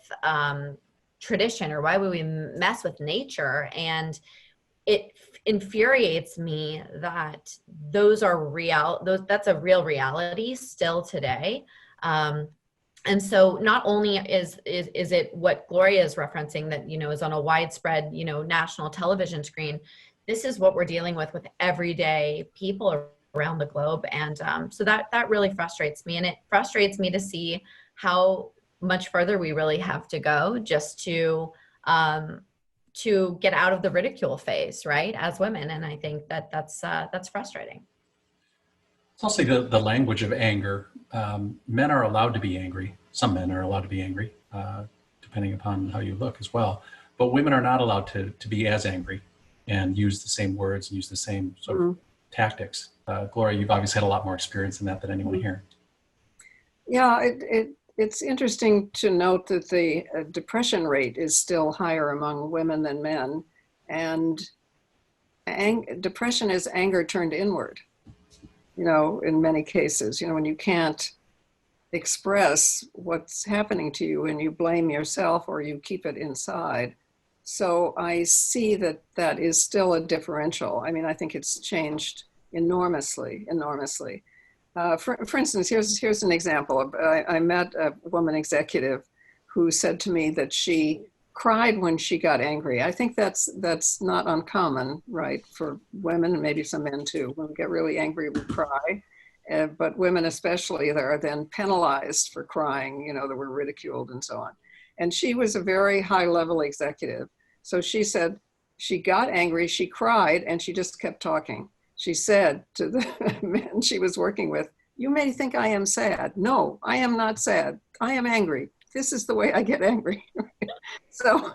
C: tradition, or why would we mess with nature? And it infuriates me that that's a real reality still today. And so not only is it what Gloria is referencing that, is on a widespread, national television screen, this is what we're dealing with everyday people around the globe. And so that really frustrates me. And it frustrates me to see how much further we really have to go just to get out of the ridicule phase, right, as women. And I think that's frustrating.
A: It's also the language of anger. Men are allowed to be angry. Some men are allowed to be angry, depending upon how you look as well. But women are not allowed to be as angry and use the same words and use the same sort of tactics. Gloria, you've obviously had a lot more experience in that than anyone here.
B: Yeah, it's interesting to note that the depression rate is still higher among women than men. And depression is anger turned inward, in many cases, when you can't express what's happening to you and you blame yourself or you keep it inside. So I see that is still a differential. I mean, I think it's changed enormously. For instance, here's an example. I met a woman executive who said to me that she cried when she got angry. I think that's not uncommon, right, for women and maybe some men too. When we get really angry, we cry. But women especially, they are then penalized for crying, that we're ridiculed and so on. And she was a very high-level executive. So she said she got angry, she cried, and she just kept talking. She said to the men she was working with, "You may think I am sad. No, I am not sad. I am angry. This is the way I get angry." So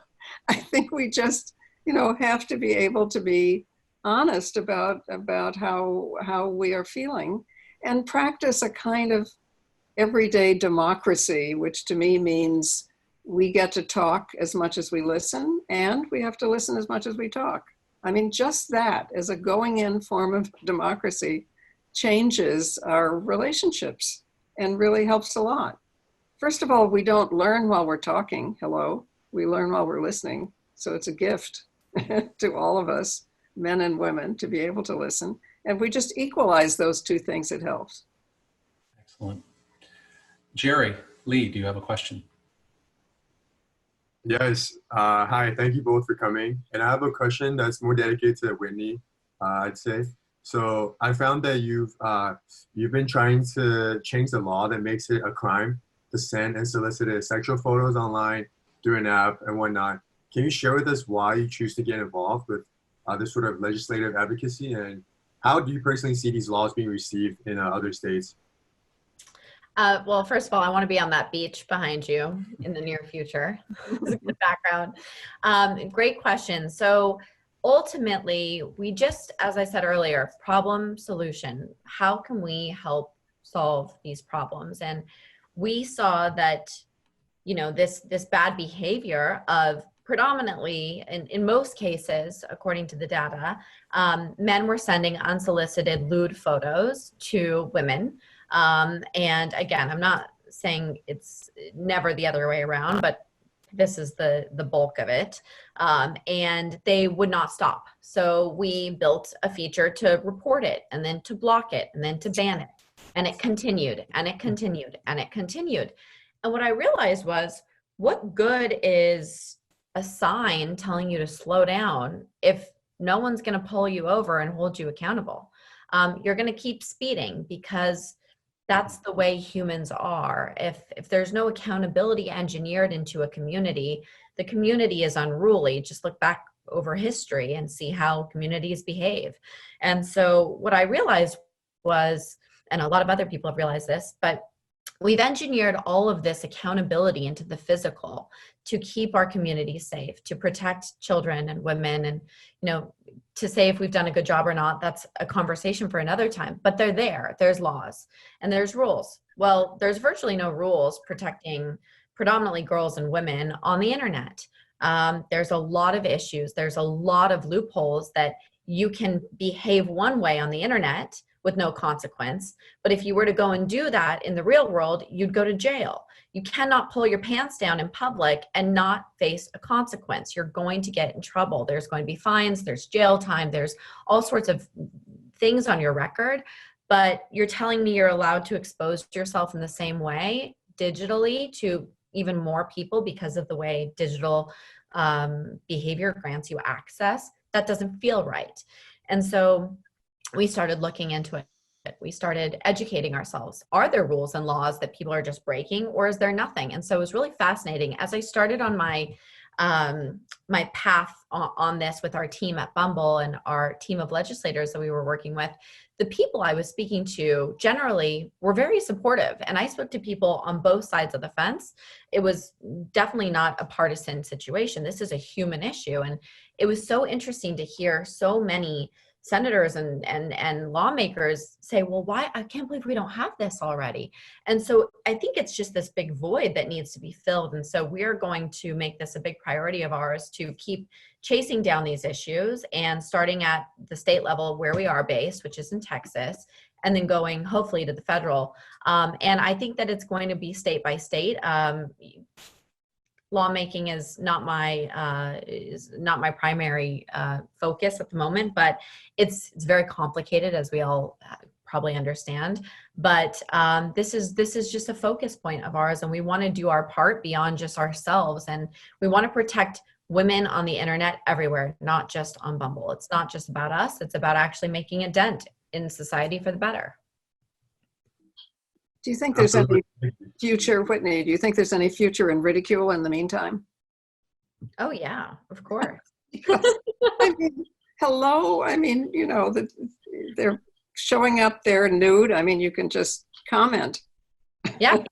B: I think we just, have to be able to be honest about how we are feeling and practice a kind of everyday democracy, which to me means we get to talk as much as we listen, and we have to listen as much as we talk. I mean, just that as a going in form of democracy changes our relationships and really helps a lot. First of all, we don't learn while we're talking. Hello, we learn while we're listening. So it's a gift to all of us, men and women, to be able to listen. And if we just equalize those two things, it helps.
A: Excellent. Jerry, Lee, do you have a question?
K: Yes. Hi, thank you both for coming. And I have a question that's more dedicated to Whitney, I'd say. So I found that you've been trying to change the law that makes it a crime to send unsolicited sexual photos online through an app and whatnot. Can you share with us why you choose to get involved with this sort of legislative advocacy, and how do you personally see these laws being received in other states?
C: Well, first of all, I want to be on that beach behind you in the near future. It's a good background. Great question. So ultimately, we just, as I said earlier, problem solution. How can we help solve these problems? And we saw that, you know, this bad behavior of predominantly, in most cases, according to the data, men were sending unsolicited lewd photos to women. And again, I'm not saying it's never the other way around, but this is the bulk of it. And they would not stop. So we built a feature to report it, and then to block it, and then to ban it. And it continued, and it continued, and it continued. And what I realized was, what good is a sign telling you to slow down if no one's going to pull you over and hold you accountable? You're going to keep speeding because that's the way humans are. If there's no accountability engineered into a community, the community is unruly. Just look back over history and see how communities behave. And so what I realized was, and a lot of other people have realized this, but we've engineered all of this accountability into the physical to keep our communities safe, to protect children and women. And, you know, to say if we've done a good job or not, that's a conversation for another time, but they're there. There's laws and there's rules. Well, there's virtually no rules protecting predominantly girls and women on the internet. There's a lot of issues. There's a lot of loopholes that you can behave one way on the internet with no consequence. But if you were to go and do that in the real world, you'd go to jail. You cannot pull your pants down in public and not face a consequence. You're going to get in trouble. There's going to be fines, there's jail time, there's all sorts of things on your record. But you're telling me you're allowed to expose yourself in the same way digitally to even more people because of the way digital behavior grants you access? That doesn't feel right. And so we started looking into it. We started educating ourselves. Are there rules and laws that people are just breaking, or is there nothing? And so it was really fascinating. As I started on my my path on this with our team at Bumble and our team of legislators that we were working with, the people I was speaking to generally were very supportive. And I spoke to people on both sides of the fence. It was definitely not a partisan situation. This is a human issue. And it was so interesting to hear so many senators and lawmakers say, well, why? I can't believe we don't have this already. And so I think it's just this big void that needs to be filled. And so we're going to make this a big priority of ours to keep chasing down these issues, and starting at the state level where we are based, which is in Texas, and then going hopefully to the federal. And I think that it's going to be state by state. Lawmaking is not my primary focus at the moment, but it's very complicated, as we all probably understand. But this is just a focus point of ours, and we want to do our part beyond just ourselves, and we want to protect women on the internet everywhere, not just on Bumble. It's not just about us; it's about actually making a dent in society for the better.
B: Do you think there's any future, Whitney, do you think there's any future in ridicule in the meantime?
C: Oh yeah, of course.
B: I mean, hello, I mean, you know, they're showing up there nude. I mean, you can just comment.
C: Yeah.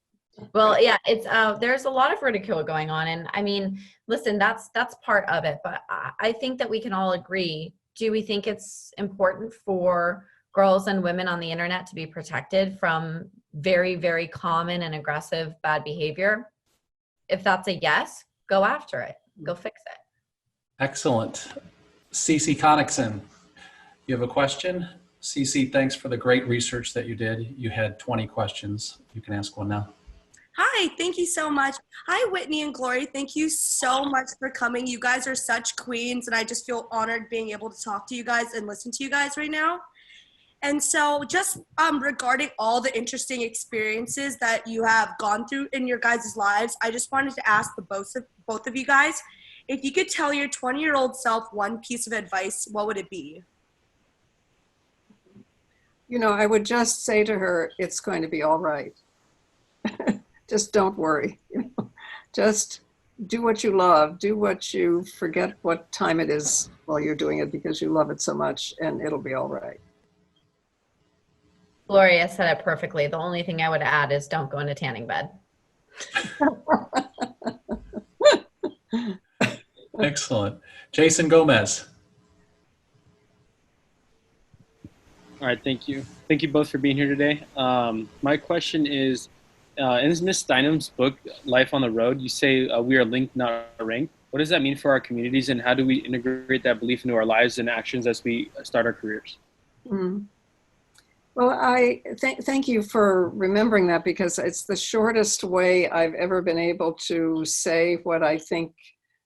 C: Well, yeah, it's there's a lot of ridicule going on. And I mean, listen, that's part of it. But I think that we can all agree. Do we think it's important for girls and women on the internet to be protected from very, very common and aggressive bad behavior? If that's a yes, go after it. Go fix it.
A: Excellent. Cece Connickson, you have a question? Cece, thanks for the great research that you did. You had 20 questions. You can ask one now.
L: Hi, thank you so much. Hi, Whitney and Gloria. Thank you so much for coming. You guys are such queens, and I just feel honored being able to talk to you guys and listen to you guys right now. And so just regarding all the interesting experiences that you have gone through in your guys' lives, I just wanted to ask both of you guys, if you could tell your 20-year-old self one piece of advice, what would it be?
B: You know, I would just say to her, it's going to be all right. Just don't worry. You know? Just do what you love. Do what you forget what time it is while you're doing it because you love it so much, and it'll be all right.
C: Gloria said it perfectly. The only thing I would add is don't go into tanning bed.
A: Excellent. Jason Gomez.
M: All right, thank you. Thank you both for being here today. My question is, in Ms. Steinem's book, Life on the Road, you say we are linked, not ranked. What does that mean for our communities, and how do we integrate that belief into our lives and actions as we start our careers?
B: Mm. Well, I thank you for remembering that, because it's the shortest way I've ever been able to say what I think,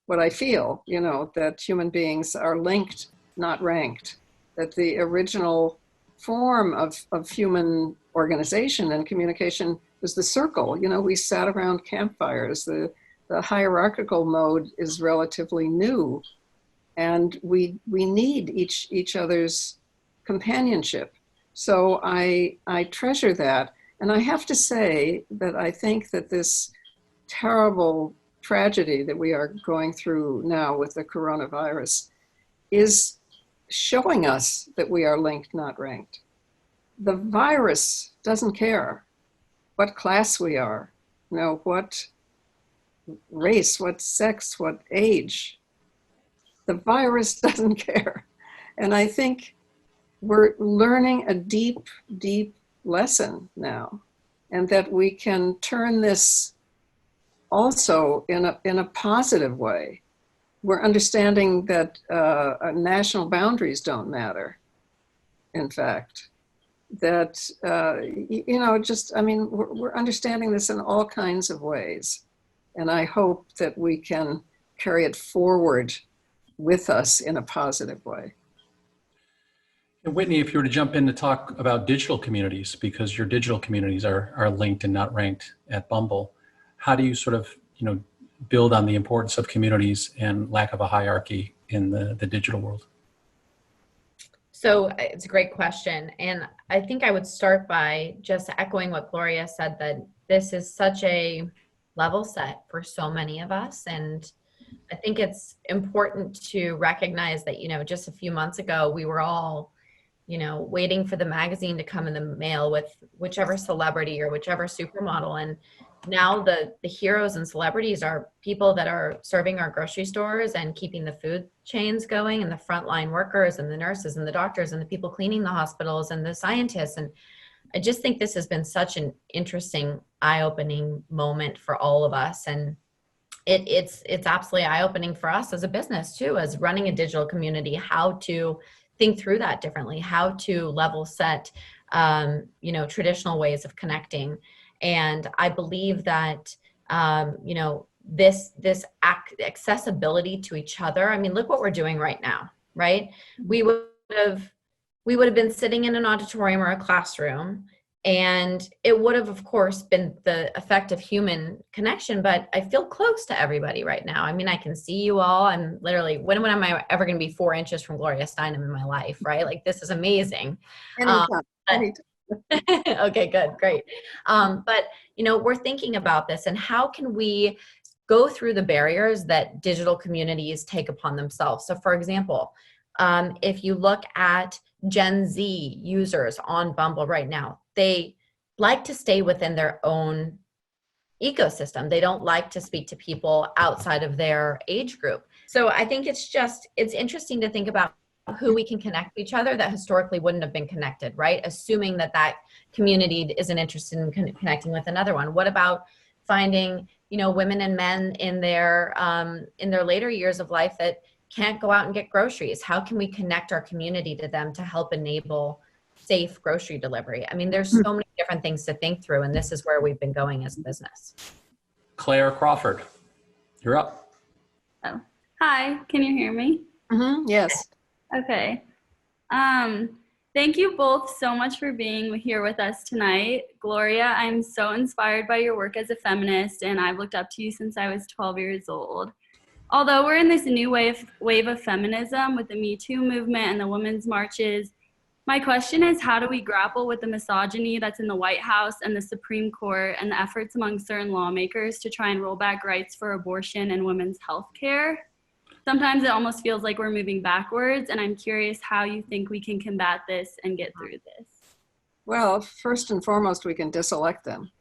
B: what I feel, you know, that human beings are linked, not ranked, that the original form of human organization and communication was the circle. You know, we sat around campfires. The hierarchical mode is relatively new, and we need each other's companionship. So I treasure that. And I have to say that I think that this terrible tragedy that we are going through now with the coronavirus is showing us that we are linked, not ranked. The virus doesn't care what class we are, you know, what race, what sex, what age. The virus doesn't care. And I think we're learning a deep, deep lesson now, and that we can turn this also in a positive way. We're understanding that national boundaries don't matter, in fact. That, you know, just, I mean, we're understanding this in all kinds of ways. And I hope that we can carry it forward with us in a positive way.
A: And Whitney, if you were to jump in to talk about digital communities, because your digital communities are linked and not ranked at Bumble, how do you sort of, you know, build on the importance of communities and lack of a hierarchy in the digital world?
C: So it's a great question. And I think I would start by just echoing what Gloria said, that this is such a level set for so many of us. And I think it's important to recognize that, you know, just a few months ago, we were all, you know, waiting for the magazine to come in the mail with whichever celebrity or whichever supermodel. And now the heroes and celebrities are people that are serving our grocery stores and keeping the food chains going, and the frontline workers and the nurses and the doctors and the people cleaning the hospitals and the scientists. And I just think this has been such an interesting, eye-opening moment for all of us. And it's absolutely eye-opening for us as a business too, as running a digital community, how to think through that differently, how to level set, you know, traditional ways of connecting. And I believe that, you know, this accessibility to each other. I mean, look what we're doing right now, right? We would have been sitting in an auditorium or a classroom, and it would have, of course, been the effect of human connection, but I feel close to everybody right now. I mean, I can see you all. I'm literally, when am I ever going to be 4 inches from Gloria Steinem in my life, right? Like, this is amazing.
B: Anytime.
C: Okay, good, great. But, you know, we're thinking about this, and how can we go through the barriers that digital communities take upon themselves? So, for example, if you look at Gen Z users on Bumble right now, they like to stay within their own ecosystem. They don't like to speak to people outside of their age group. So I think it's interesting to think about who we can connect to each other that historically wouldn't have been connected, right? Assuming that community isn't interested in connecting with another one. What about finding, you know, women and men in their later years of life that can't go out and get groceries? How can we connect our community to them to help enable safe grocery delivery? I mean, there's so many different things to think through, and this is where we've been going as a business.
A: Claire Crawford, you're up.
N: Oh, hi, can you hear me?
B: Mm-hmm. Yes.
N: Okay. Thank you both so much for being here with us tonight. Gloria, I'm so inspired by your work as a feminist, and I've looked up to you since I was 12 years old. Although we're in this new wave of feminism with the Me Too movement and the women's marches, my question is, how do we grapple with the misogyny that's in the White House and the Supreme Court, and the efforts among certain lawmakers to try and roll back rights for abortion and women's health care? Sometimes it almost feels like we're moving backwards, and I'm curious how you think we can combat this and get through this.
B: Well, first and foremost, we can diselect them.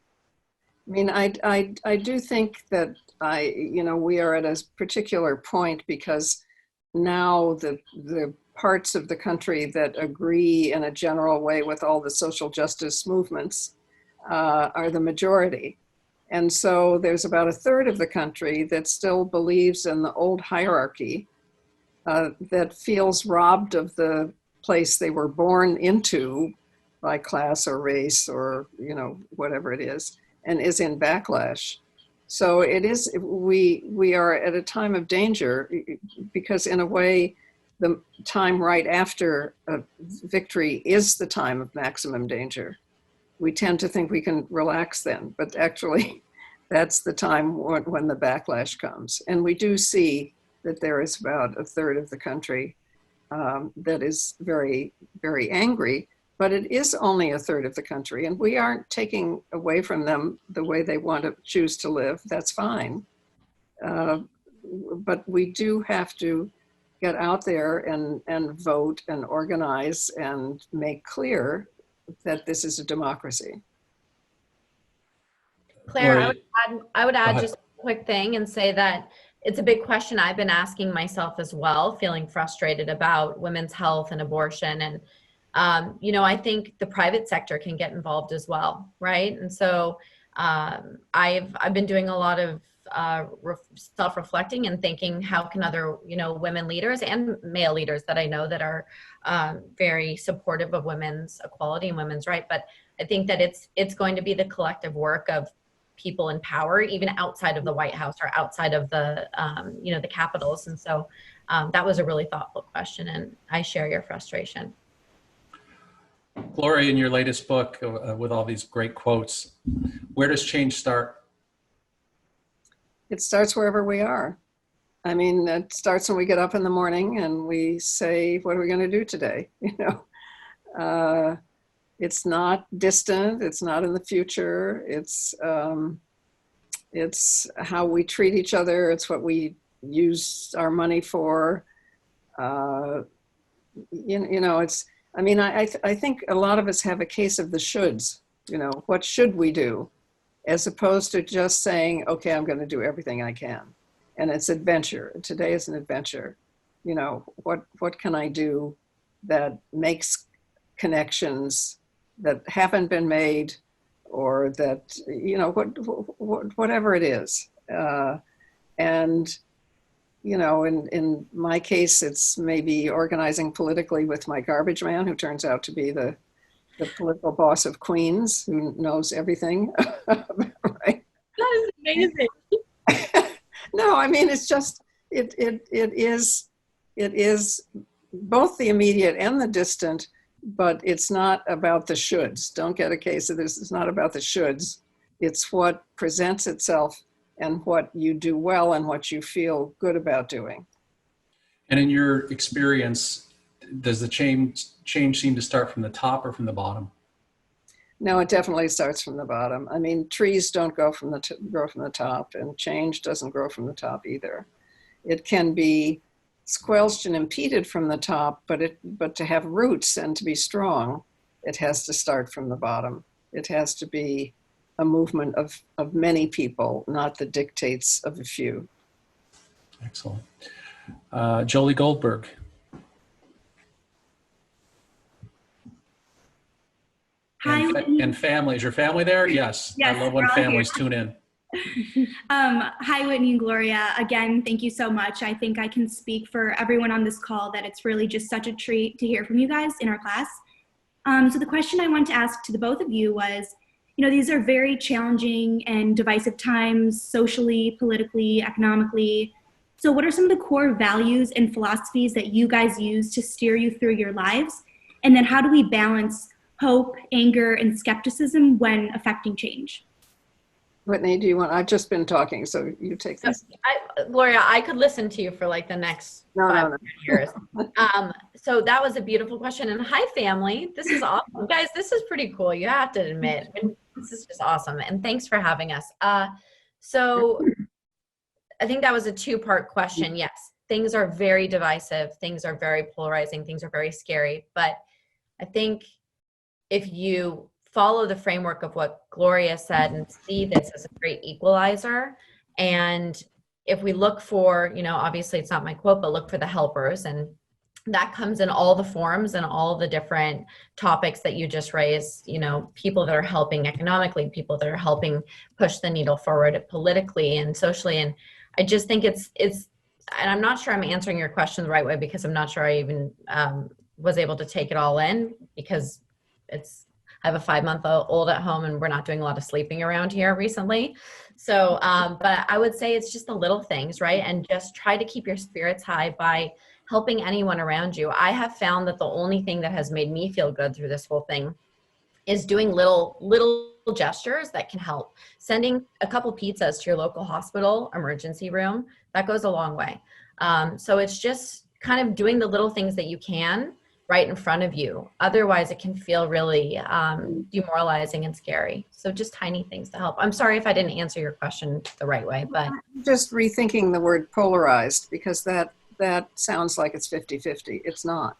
B: I mean, I do think that we are at a particular point because now the parts of the country that agree in a general way with all the social justice movements are the majority. And so there's about a third of the country that still believes in the old hierarchy, that feels robbed of the place they were born into by class or race or, whatever it is, and is in backlash. So it is, we are at a time of danger because in a way, the time right after a victory is the time of maximum danger. We tend to think we can relax then, but actually that's the time when the backlash comes. And we do see that there is about a third of the country that is very, very angry, but it is only a third of the country, and we aren't taking away from them the way they want to choose to live. That's fine. But we do have to get out there and vote and organize and make clear that this is a democracy.
C: Claire, I would add just a quick thing and say that it's a big question I've been asking myself as well, feeling frustrated about women's health and abortion. And, I think the private sector can get involved as well, right? And so I've been doing a lot of self-reflecting and thinking, how can other, women leaders and male leaders that I know that are very supportive of women's equality and women's rights. But I think that it's going to be the collective work of people in power, even outside of the White House or outside of the, the capitals. And so that was a really thoughtful question, and I share your frustration.
A: Gloria, in your latest book with all these great quotes, where does change start?
B: It starts wherever we are. I mean, it starts when we get up in the morning and we say, what are we going to do today? It's not distant. It's not in the future. It's how we treat each other. It's what we use our money for. I think a lot of us have a case of the shoulds. What should we do? As opposed to just saying, okay, I'm going to do everything I can. And it's adventure. Today is an adventure. What can I do that makes connections that haven't been made, or that, whatever it is. In my case, it's maybe organizing politically with my garbage man, who turns out to be the political boss of Queens, who knows everything. Right?
J: That is amazing.
B: No, I mean, it's just, it is both the immediate and the distant, but it's not about the shoulds. Don't get a case of this. It's not about the shoulds. It's what presents itself and what you do well and what you feel good about doing.
A: And in your experience, does the change seem to start from the top or from the bottom?
B: No, it definitely starts from the bottom. I mean, trees don't grow from the top, and change doesn't grow from the top either. It can be squelched and impeded from the top, but to have roots and to be strong, it has to start from the bottom. It has to be a movement of many people, not the dictates of a few.
A: Excellent. Jolie Goldberg.
O: Hi.
A: And family. Is your family there? Yes.
O: Yes,
A: I love when families tune in.
O: Hi, Whitney and Gloria. Again, thank you so much. I think I can speak for everyone on this call that it's really just such a treat to hear from you guys in our class. So the question I want to ask to the both of you was, these are very challenging and divisive times, socially, politically, economically. So what are some of the core values and philosophies that you guys use to steer you through your lives? And then how do we balance hope, anger, and skepticism when affecting change?
B: Whitney, do you want? I've just been talking, so you take this.
C: Gloria, I could listen to you for like the next 5 years. So that was a beautiful question. And hi, family. This is awesome. Guys, this is pretty cool. You have to admit, this is just awesome. And thanks for having us. So I think that was a two-part question. Yes, things are very divisive. Things are very polarizing. Things are very scary. But I think if you follow the framework of what Gloria said and see this as a great equalizer and if we look for, obviously it's not my quote, but look for the helpers, and that comes in all the forms and all the different topics that you just raised, people that are helping economically, people that are helping push the needle forward politically and socially. And I just think it's, and I'm not sure I'm answering your question the right way, because I'm not sure I even was able to take it all in, because I have a 5-month-old at home and we're not doing a lot of sleeping around here recently. So, but I would say it's just the little things, right? And just try to keep your spirits high by helping anyone around you. I have found that the only thing that has made me feel good through this whole thing is doing little gestures that can help. Sending a couple pizzas to your local hospital emergency room, that goes a long way. So it's just kind of doing the little things that you can right in front of you. Otherwise, it can feel really demoralizing and scary. So just tiny things to help. I'm sorry if I didn't answer your question the right way, but
B: just rethinking the word polarized, because that sounds like it's 50-50. It's not.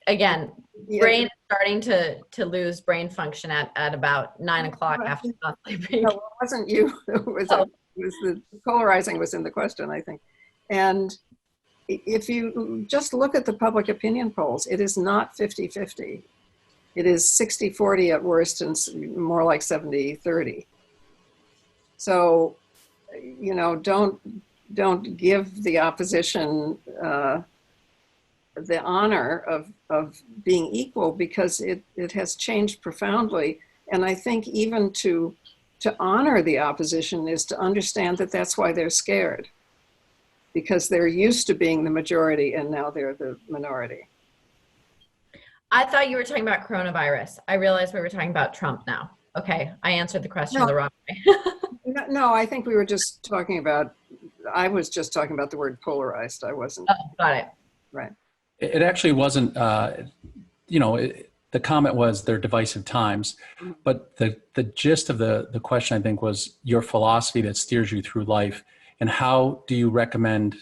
C: Again, brain is starting to lose brain function at about 9 o'clock after not sleeping.
B: No, it wasn't you. It was the polarizing was in the question, I think. And if you just look at the public opinion polls, it is not 50-50. It is 60-40 at worst and more like 70-30. So, don't give the opposition the honor of being equal, because it has changed profoundly. And I think even to honor the opposition is to understand that that's why they're scared, because they're used to being the majority and now they're the minority.
C: I thought you were talking about coronavirus. I realized we were talking about Trump now. Okay, I answered the question the wrong way.
B: No, I think we were just talking about, I was just talking about the word polarized. I wasn't.
C: Oh, got it.
B: Right.
A: It actually wasn't, the comment was they're divisive times, but the gist of the question, I think, was your philosophy that steers you through life, and how do you recommend,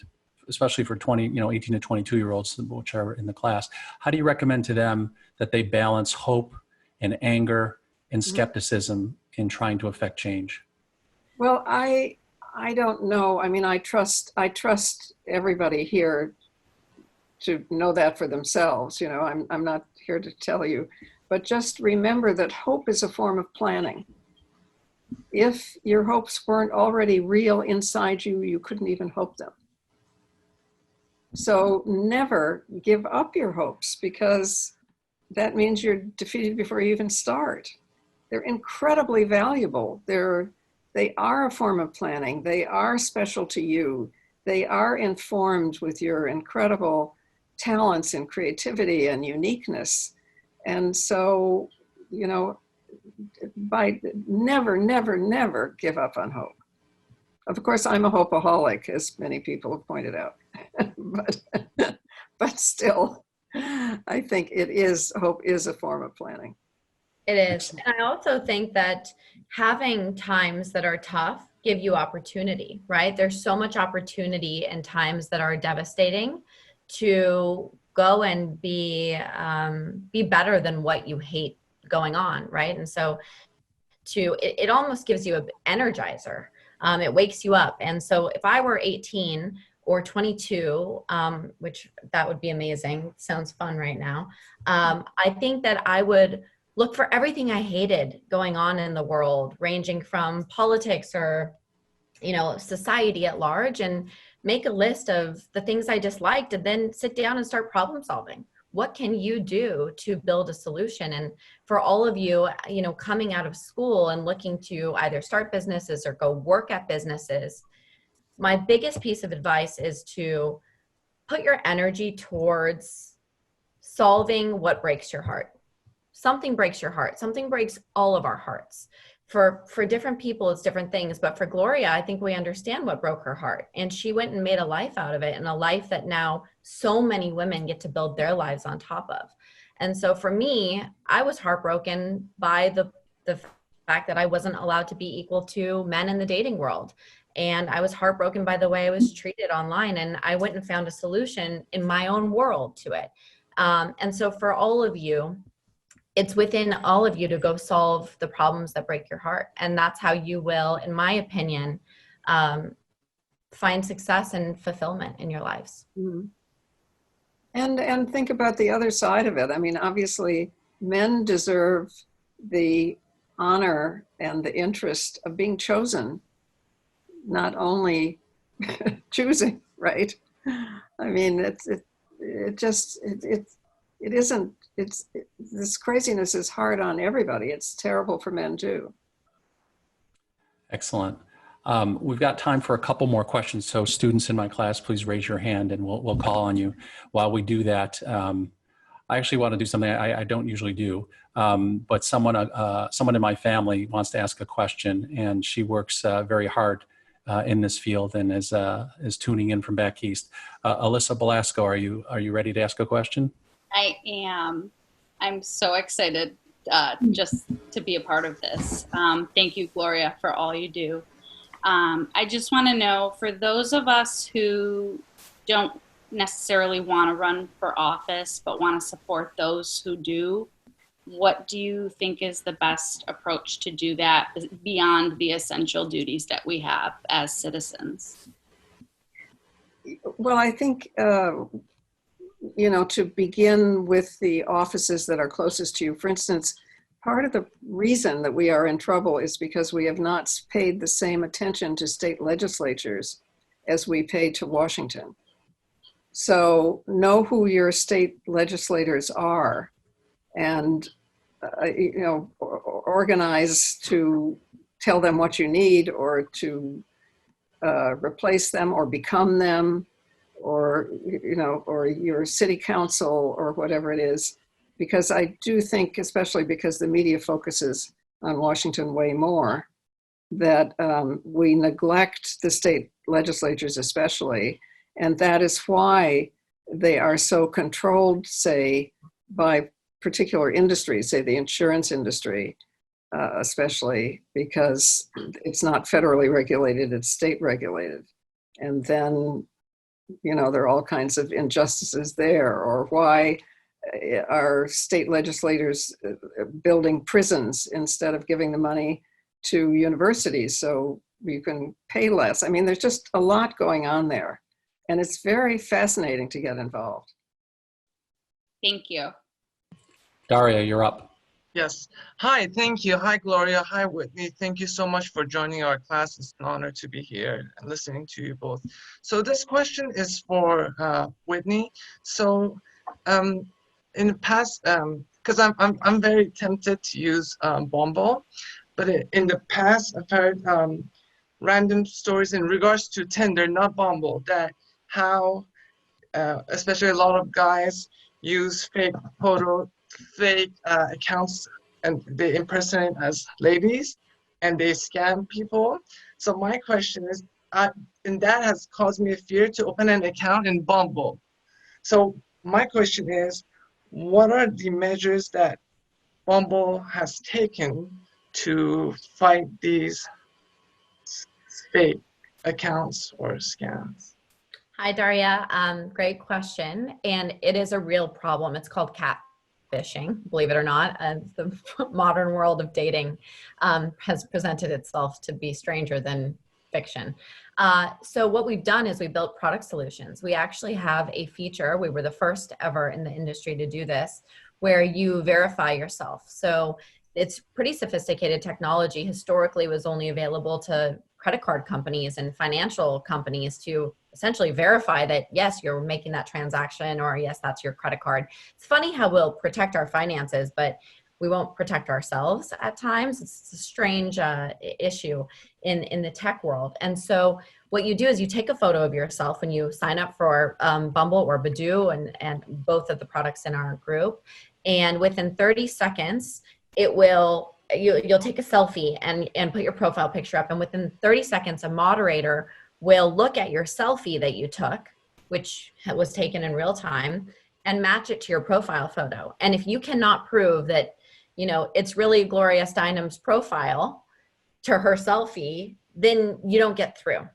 A: especially for 18 to 22-year-olds, which are in the class, how do you recommend to them that they balance hope and anger and skepticism in trying to affect change?
B: Well, I don't know. I mean, I trust everybody here to know that for themselves. I'm not here to tell you, but just remember that hope is a form of planning. If your hopes weren't already real inside you, you couldn't even hope them. So never give up your hopes, because that means you're defeated before you even start. They're incredibly valuable. They are a form of planning. They are special to you. They are informed with your incredible talents and creativity and uniqueness. And so, by never give up on hope. Of course, I'm a hopeaholic, as many people have pointed out, but still, I think hope is a form of planning.
C: It is. And I also think that having times that are tough give you opportunity, right? There's so much opportunity in times that are devastating to go and be better than what you hate going on, right? And so it almost gives you an energizer. It wakes you up. And so if I were 18 or 22, which that would be amazing, sounds fun right now, I think that I would look for everything I hated going on in the world, ranging from politics or, society at large, and make a list of the things I disliked, and then sit down and start problem solving. What can you do to build a solution? And for all of you, coming out of school and looking to either start businesses or go work at businesses, my biggest piece of advice is to put your energy towards solving what breaks your heart. Something breaks your heart. Something breaks all of our hearts. For different people, it's different things. But for Gloria, I think we understand what broke her heart. And she went and made a life out of it, and a life that now so many women get to build their lives on top of. And so for me, I was heartbroken by the fact that I wasn't allowed to be equal to men in the dating world. And I was heartbroken by the way I was treated online. And I went and found a solution in my own world to it. And so for all of you, it's within all of you to go solve the problems that break your heart. And that's how you will, in my opinion, find success and fulfillment in your lives.
B: Mm-hmm. And think about the other side of it. I mean, obviously, men deserve the honor and the interest of being chosen, not only choosing, right? I mean, this craziness is hard on everybody. It's terrible for men too.
A: Excellent. We've got time for a couple more questions. So students in my class, please raise your hand and we'll call on you. While we do that, I actually want to do something I don't usually do, but someone in my family wants to ask a question, and she works very hard in this field and is tuning in from back east. Alyssa Belasco, are you ready to ask a question?
P: I am. I'm so excited just to be a part of this. Thank you, Gloria, for all you do. I just want to know, for those of us who don't necessarily want to run for office, but want to support those who do, what do you think is the best approach to do that beyond the essential duties that we have as citizens?
B: Well, I think, to begin with the offices that are closest to you. For instance, part of the reason that we are in trouble is because we have not paid the same attention to state legislatures as we pay to Washington. So know who your state legislators are and, organize to tell them what you need or to replace them or become them or your city council or whatever it is. Because I do think, especially because the media focuses on Washington way more, that we neglect the state legislatures especially, and that is why they are so controlled, say, by particular industries, say the insurance industry, especially because it's not federally regulated, it's state regulated. And then, there are all kinds of injustices there, or why are state legislators building prisons instead of giving the money to universities so you can pay less? I mean, there's just a lot going on there, and it's very fascinating to get involved.
P: Thank you.
A: Daria, you're up.
Q: Yes. Hi, thank you. Hi, Gloria. Hi, Whitney. Thank you so much for joining our class. It's an honor to be here and listening to you both. So this question is for Whitney. So, in the past, because I'm very tempted to use Bumble, but in the past I've heard random stories in regards to Tinder, not Bumble, that how especially a lot of guys use fake accounts and they impersonate as ladies and they scam people. So my question is, and that has caused me a fear to open an account in Bumble. So my question is, what are the measures that Bumble has taken to fight these fake accounts or scams?
C: Hi, Daria. Great question. And it is a real problem. It's called catfishing, believe it or not. The modern world of dating has presented itself to be stranger than fiction. So what we've done is we built product solutions. We actually have a feature. We were the first ever in the industry to do this, where you verify yourself. So it's pretty sophisticated technology. Historically, was only available to credit card companies and financial companies to essentially verify that, yes, you're making that transaction, or yes, that's your credit card. It's funny how we'll protect our finances, but we won't protect ourselves at times. It's a strange issue in the tech world. And so what you do is you take a photo of yourself when you sign up for Bumble or Badoo and both of the products in our group. And within 30 seconds, you'll take a selfie and put your profile picture up. And within 30 seconds, a moderator will look at your selfie that you took, which was taken in real time, and match it to your profile photo. And if you cannot prove that, it's really Gloria Steinem's profile to her selfie, then you don't get through.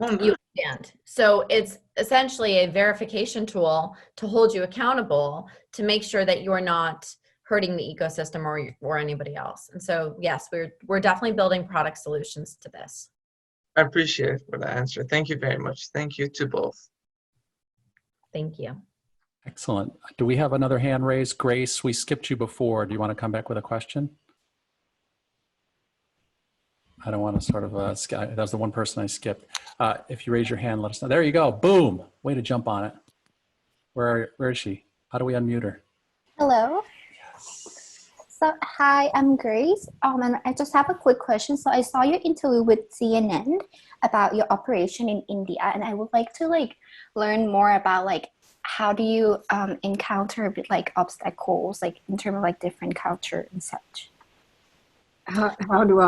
C: You can't. So it's essentially a verification tool to hold you accountable to make sure that you're not hurting the ecosystem or anybody else. And so, yes, we're definitely building product solutions to this.
Q: I appreciate it for the answer. Thank you very much. Thank you to both.
C: Thank you.
A: Excellent. Do we have another hand raised? Grace, we skipped you before. Do you want to come back with a question? I don't want to sort of, that was the one person I skipped. If you raise your hand, let us know. There you go. Boom. Way to jump on it. Where is she? How do we unmute her?
R: Hello. So, hi, I'm Grace. And I just have a quick question. So I saw your interview with CNN about your operation in India, and I would like to learn more about how do you encounter a bit obstacles in terms of different culture and such.
B: How do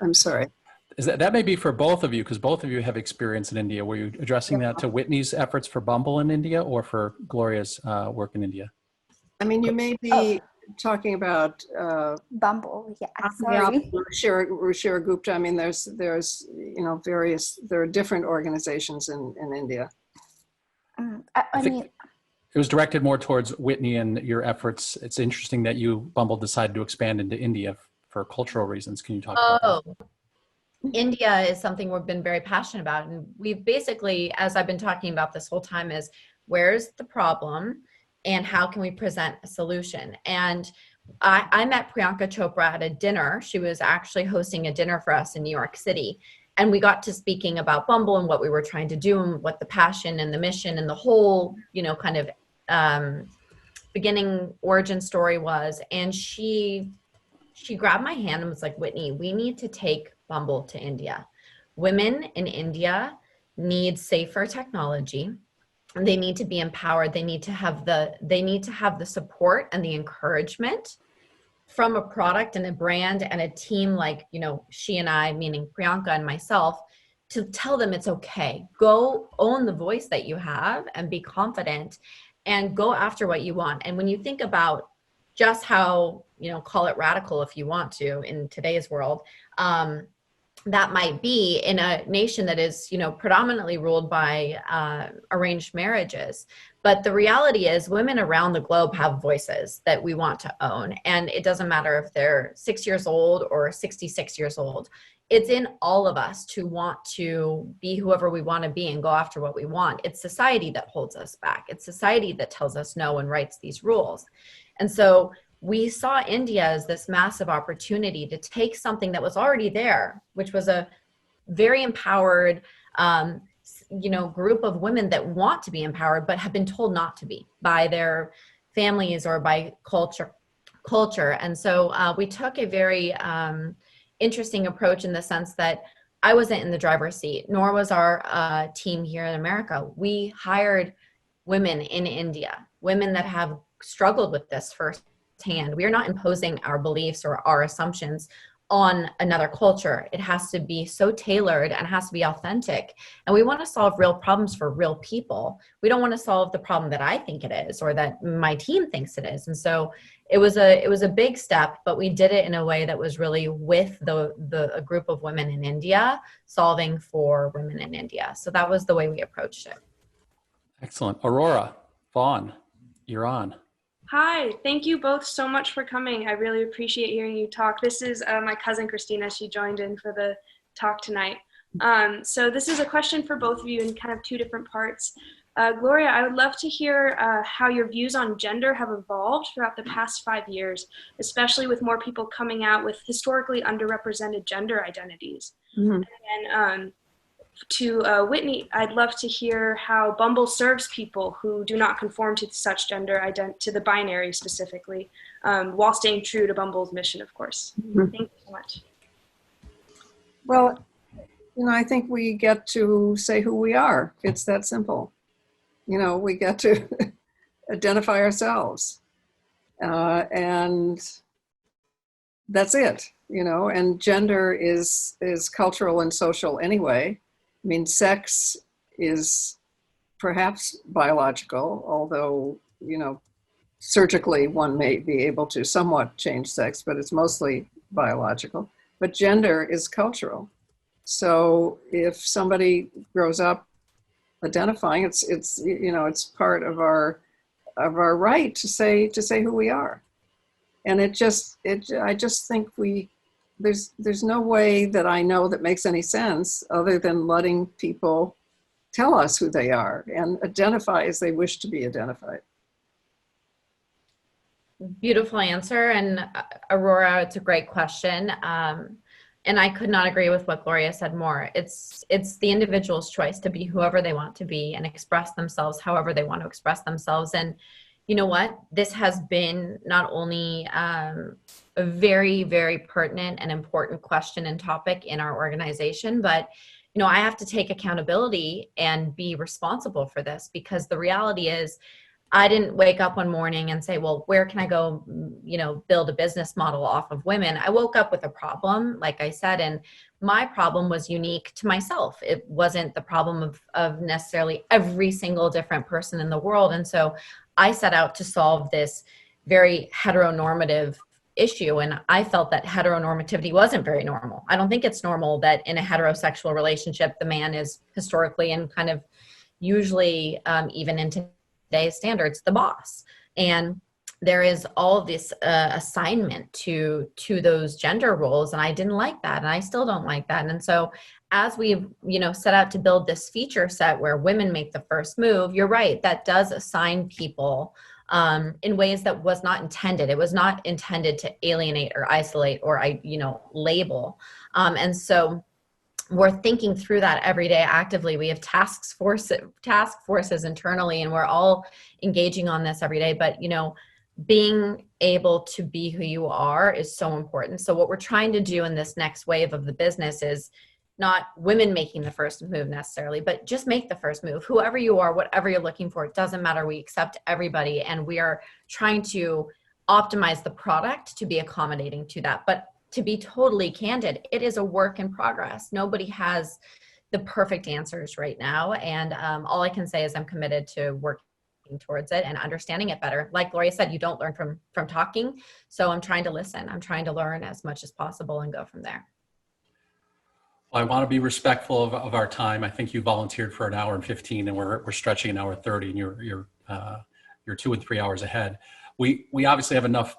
B: I'm sorry.
A: Is that may be for both of you, because both of you have experience in India. Were you addressing that to Whitney's efforts for Bumble in India or for Gloria's work in India?
B: I mean, you may be talking about
R: Bumble. Yeah, sorry.
B: Ruchira Gupta. I mean, there's there are different organizations in India.
A: I mean, it was directed more towards Whitney and your efforts. It's interesting that you, Bumble, decided to expand into India for cultural reasons. Can you talk about that?
C: India is something we've been very passionate about. And we've basically, as I've been talking about this whole time, is where's the problem and how can we present a solution? And I met Priyanka Chopra at a dinner. She was actually hosting a dinner for us in New York City. And we got to speaking about Bumble and what we were trying to do and what the passion and the mission and the whole, kind of beginning origin story was. And she grabbed my hand and was like, Whitney, we need to take Bumble to India. Women in India need safer technology. They need to be empowered. They need to have the support and the encouragement from a product and a brand and a team like, she and I, meaning Priyanka and myself, to tell them it's okay. Go own the voice that you have and be confident and go after what you want. And when you think about just how, call it radical if you want to in today's world, that might be in a nation that is, predominantly ruled by arranged marriages. But the reality is women around the globe have voices that we want to own. And it doesn't matter if they're 6 years old or 66 years old. It's in all of us to want to be whoever we want to be and go after what we want. It's society that holds us back. It's society that tells us no and writes these rules. And so we saw India as this massive opportunity to take something that was already there, which was a very empowered, group of women that want to be empowered, but have been told not to be by their families or by culture. And so we took a very interesting approach in the sense that I wasn't in the driver's seat, nor was our team here in America. We hired women in India, women that have struggled with this firsthand. We are not imposing our beliefs or our assumptions on another culture. It has to be so tailored and has to be authentic. And we want to solve real problems for real people. We don't want to solve the problem that I think it is or that my team thinks it is. And so it was a big step, but we did it in a way that was really with a group of women in India, solving for women in India. So that was the way we approached it.
A: Excellent. Aurora, Vaughn, you're on.
S: Hi, thank you both so much for coming. I really appreciate hearing you talk. This is my cousin Christina. She joined in for the talk tonight. So this is a question for both of you in kind of two different parts. Gloria, I would love to hear how your views on gender have evolved throughout the past 5 years, especially with more people coming out with historically underrepresented gender identities.
B: Mm-hmm.
S: And to Whitney, I'd love to hear how Bumble serves people who do not conform to such gender to the binary specifically, while staying true to Bumble's mission, of course.
B: Mm-hmm.
S: Thank you so much.
B: Well, I think we get to say who we are. It's that simple. We get to identify ourselves. And that's it, and gender is cultural and social anyway. I mean, sex is perhaps biological, although, surgically one may be able to somewhat change sex, but it's mostly biological. But gender is cultural. So if somebody grows up identifying, it's part of our right to say who we are. And I just think we there's no way that I know that makes any sense other than letting people tell us who they are and identify as they wish to be identified.
C: Beautiful answer. And Aurora, it's a great question. And I could not agree with what Gloria said more. It's the individual's choice to be whoever they want to be and express themselves however they want to express themselves. And you know what? This has been not only a very, very pertinent and important question and topic in our organization, but you know, I have to take accountability and be responsible for this, because the reality is I didn't wake up one morning and say, well, where can I go, you know, build a business model off of women? I woke up with a problem, like I said, and my problem was unique to myself. It wasn't the problem of necessarily every single different person in the world. And so I set out to solve this very heteronormative issue. And I felt that heteronormativity wasn't very normal. I don't think it's normal that in a heterosexual relationship, the man is historically and kind of usually even in today's standards, the boss. And there is all of this assignment to those gender roles. And I didn't like that. And I still don't like that. And so as we've, you know, set out to build this feature set where women make the first move, you're right, that does assign people in ways that was not intended. It was not intended to alienate or isolate or, you know, label. And so we're thinking through that every day actively. We have task forces internally, and we're all engaging on this every day. But, you know, being able to be who you are is so important. So what we're trying to do in this next wave of the business is not women making the first move necessarily, but just make the first move. Whoever you are, whatever you're looking for, it doesn't matter. We accept everybody, and we are trying to optimize the product to be accommodating to that. But to be totally candid, it is a work in progress. Nobody has the perfect answers right now. And all I can say is I'm committed to working towards it and understanding it better. Like Gloria said, you don't learn from talking. So I'm trying to listen. I'm trying to learn as much as possible and go from there.
A: Well, I want to be respectful of our time. I think you volunteered for 1 hour and 15, and we're stretching 1 hour 30, and you're 2 and 3 hours ahead. We obviously have enough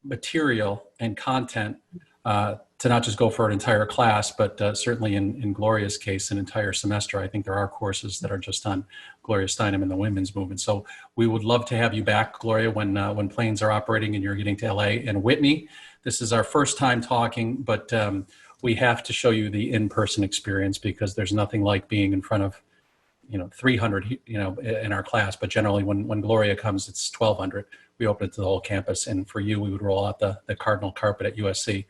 A: material and content to not just go for an entire class, but certainly in Gloria's case, an entire semester. I think there are courses that are just on Gloria Steinem and the women's movement. So we would love to have you back, Gloria, when planes are operating and you're getting to LA. And Whitney, this is our first time talking, but we have to show you the in-person experience, because there's nothing like being in front of 300 in our class. But generally when Gloria comes, it's 1,200. We open it to the whole campus, and for you, we would roll out the cardinal carpet at USC.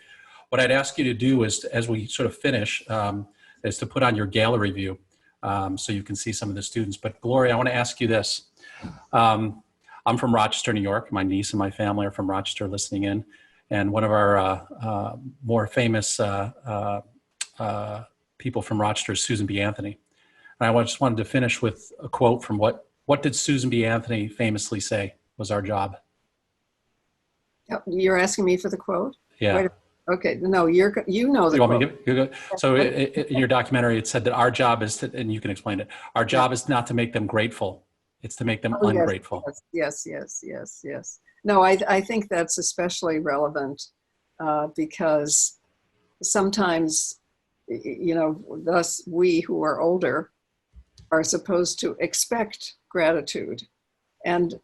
A: What I'd ask you to do is, as we sort of finish, is to put on your gallery view so you can see some of the students. But Gloria, I want to ask you this. I'm from Rochester, New York. My niece and my family are from Rochester listening in. And one of our more famous people from Rochester is Susan B. Anthony. And I just wanted to finish with a quote from what did Susan B. Anthony famously say was our job?
B: You're asking me for the quote?
A: Yeah.
B: Wait, okay, no, you know the
A: you want
B: quote.
A: me to give it? So in your documentary, it said that our job is to, and you can explain it, our job is not to make them grateful. It's to make them ungrateful.
B: Yes. No, I think that's especially relevant because sometimes, thus we who are older are supposed to expect gratitude. And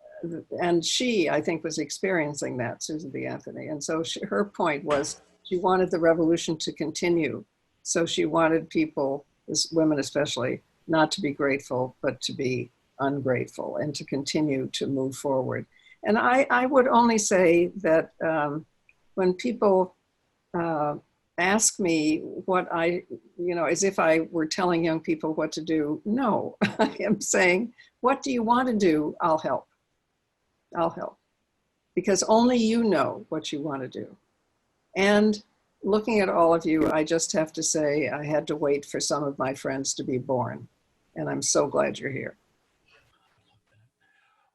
B: she, I think, was experiencing that, Susan B. Anthony. And so her point was she wanted the revolution to continue. So she wanted people, women especially, not to be grateful, but to be ungrateful and to continue to move forward. And I would only say that when people ask me what as if I were telling young people what to do, no, I am saying, what do you want to do? I'll help. Because only you know what you want to do. And looking at all of you, I just have to say I had to wait for some of my friends to be born. And I'm so glad you're here.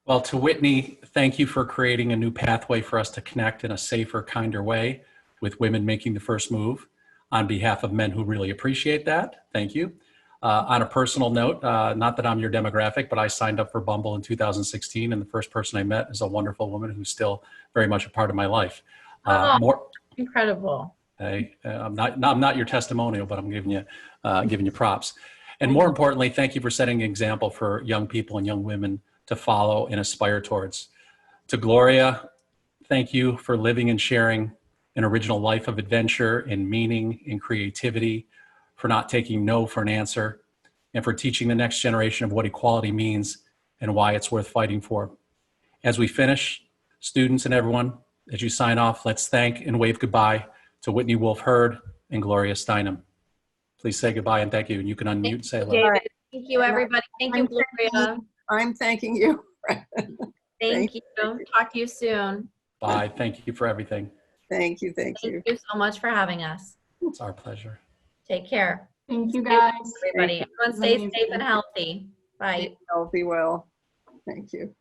A: Well, to Whitney, thank you for creating a new pathway for us to connect in a safer, kinder way with women making the first move. On behalf of men who really appreciate that, thank you. On a personal note, not that I'm your demographic, but I signed up for Bumble in 2016, and the first person I met is a wonderful woman who's still very much a part of my life.
C: Incredible.
A: Hey, I'm not your testimonial, but I'm giving you props. And more importantly, thank you for setting an example for young people and young women to follow and aspire towards. To Gloria, thank you for living and sharing an original life of adventure and meaning and creativity, for not taking no for an answer, and for teaching the next generation of what equality means and why it's worth fighting for. As we finish, students and everyone, as you sign off, let's thank and wave goodbye to Whitney Wolfe Herd and Gloria Steinem. Please say goodbye and thank you. And you can unmute and say hello.
C: David, thank you, everybody. Thank you, Gloria.
B: I'm thanking you.
C: Thank you. Talk to you soon.
A: Bye. Thank you for everything.
B: Thank you.
C: Thank you so much for having us.
A: It's our pleasure.
C: Take care.
J: Thank you, guys.
C: Everybody, everyone stay safe and healthy. Bye.
B: Be well. Thank you.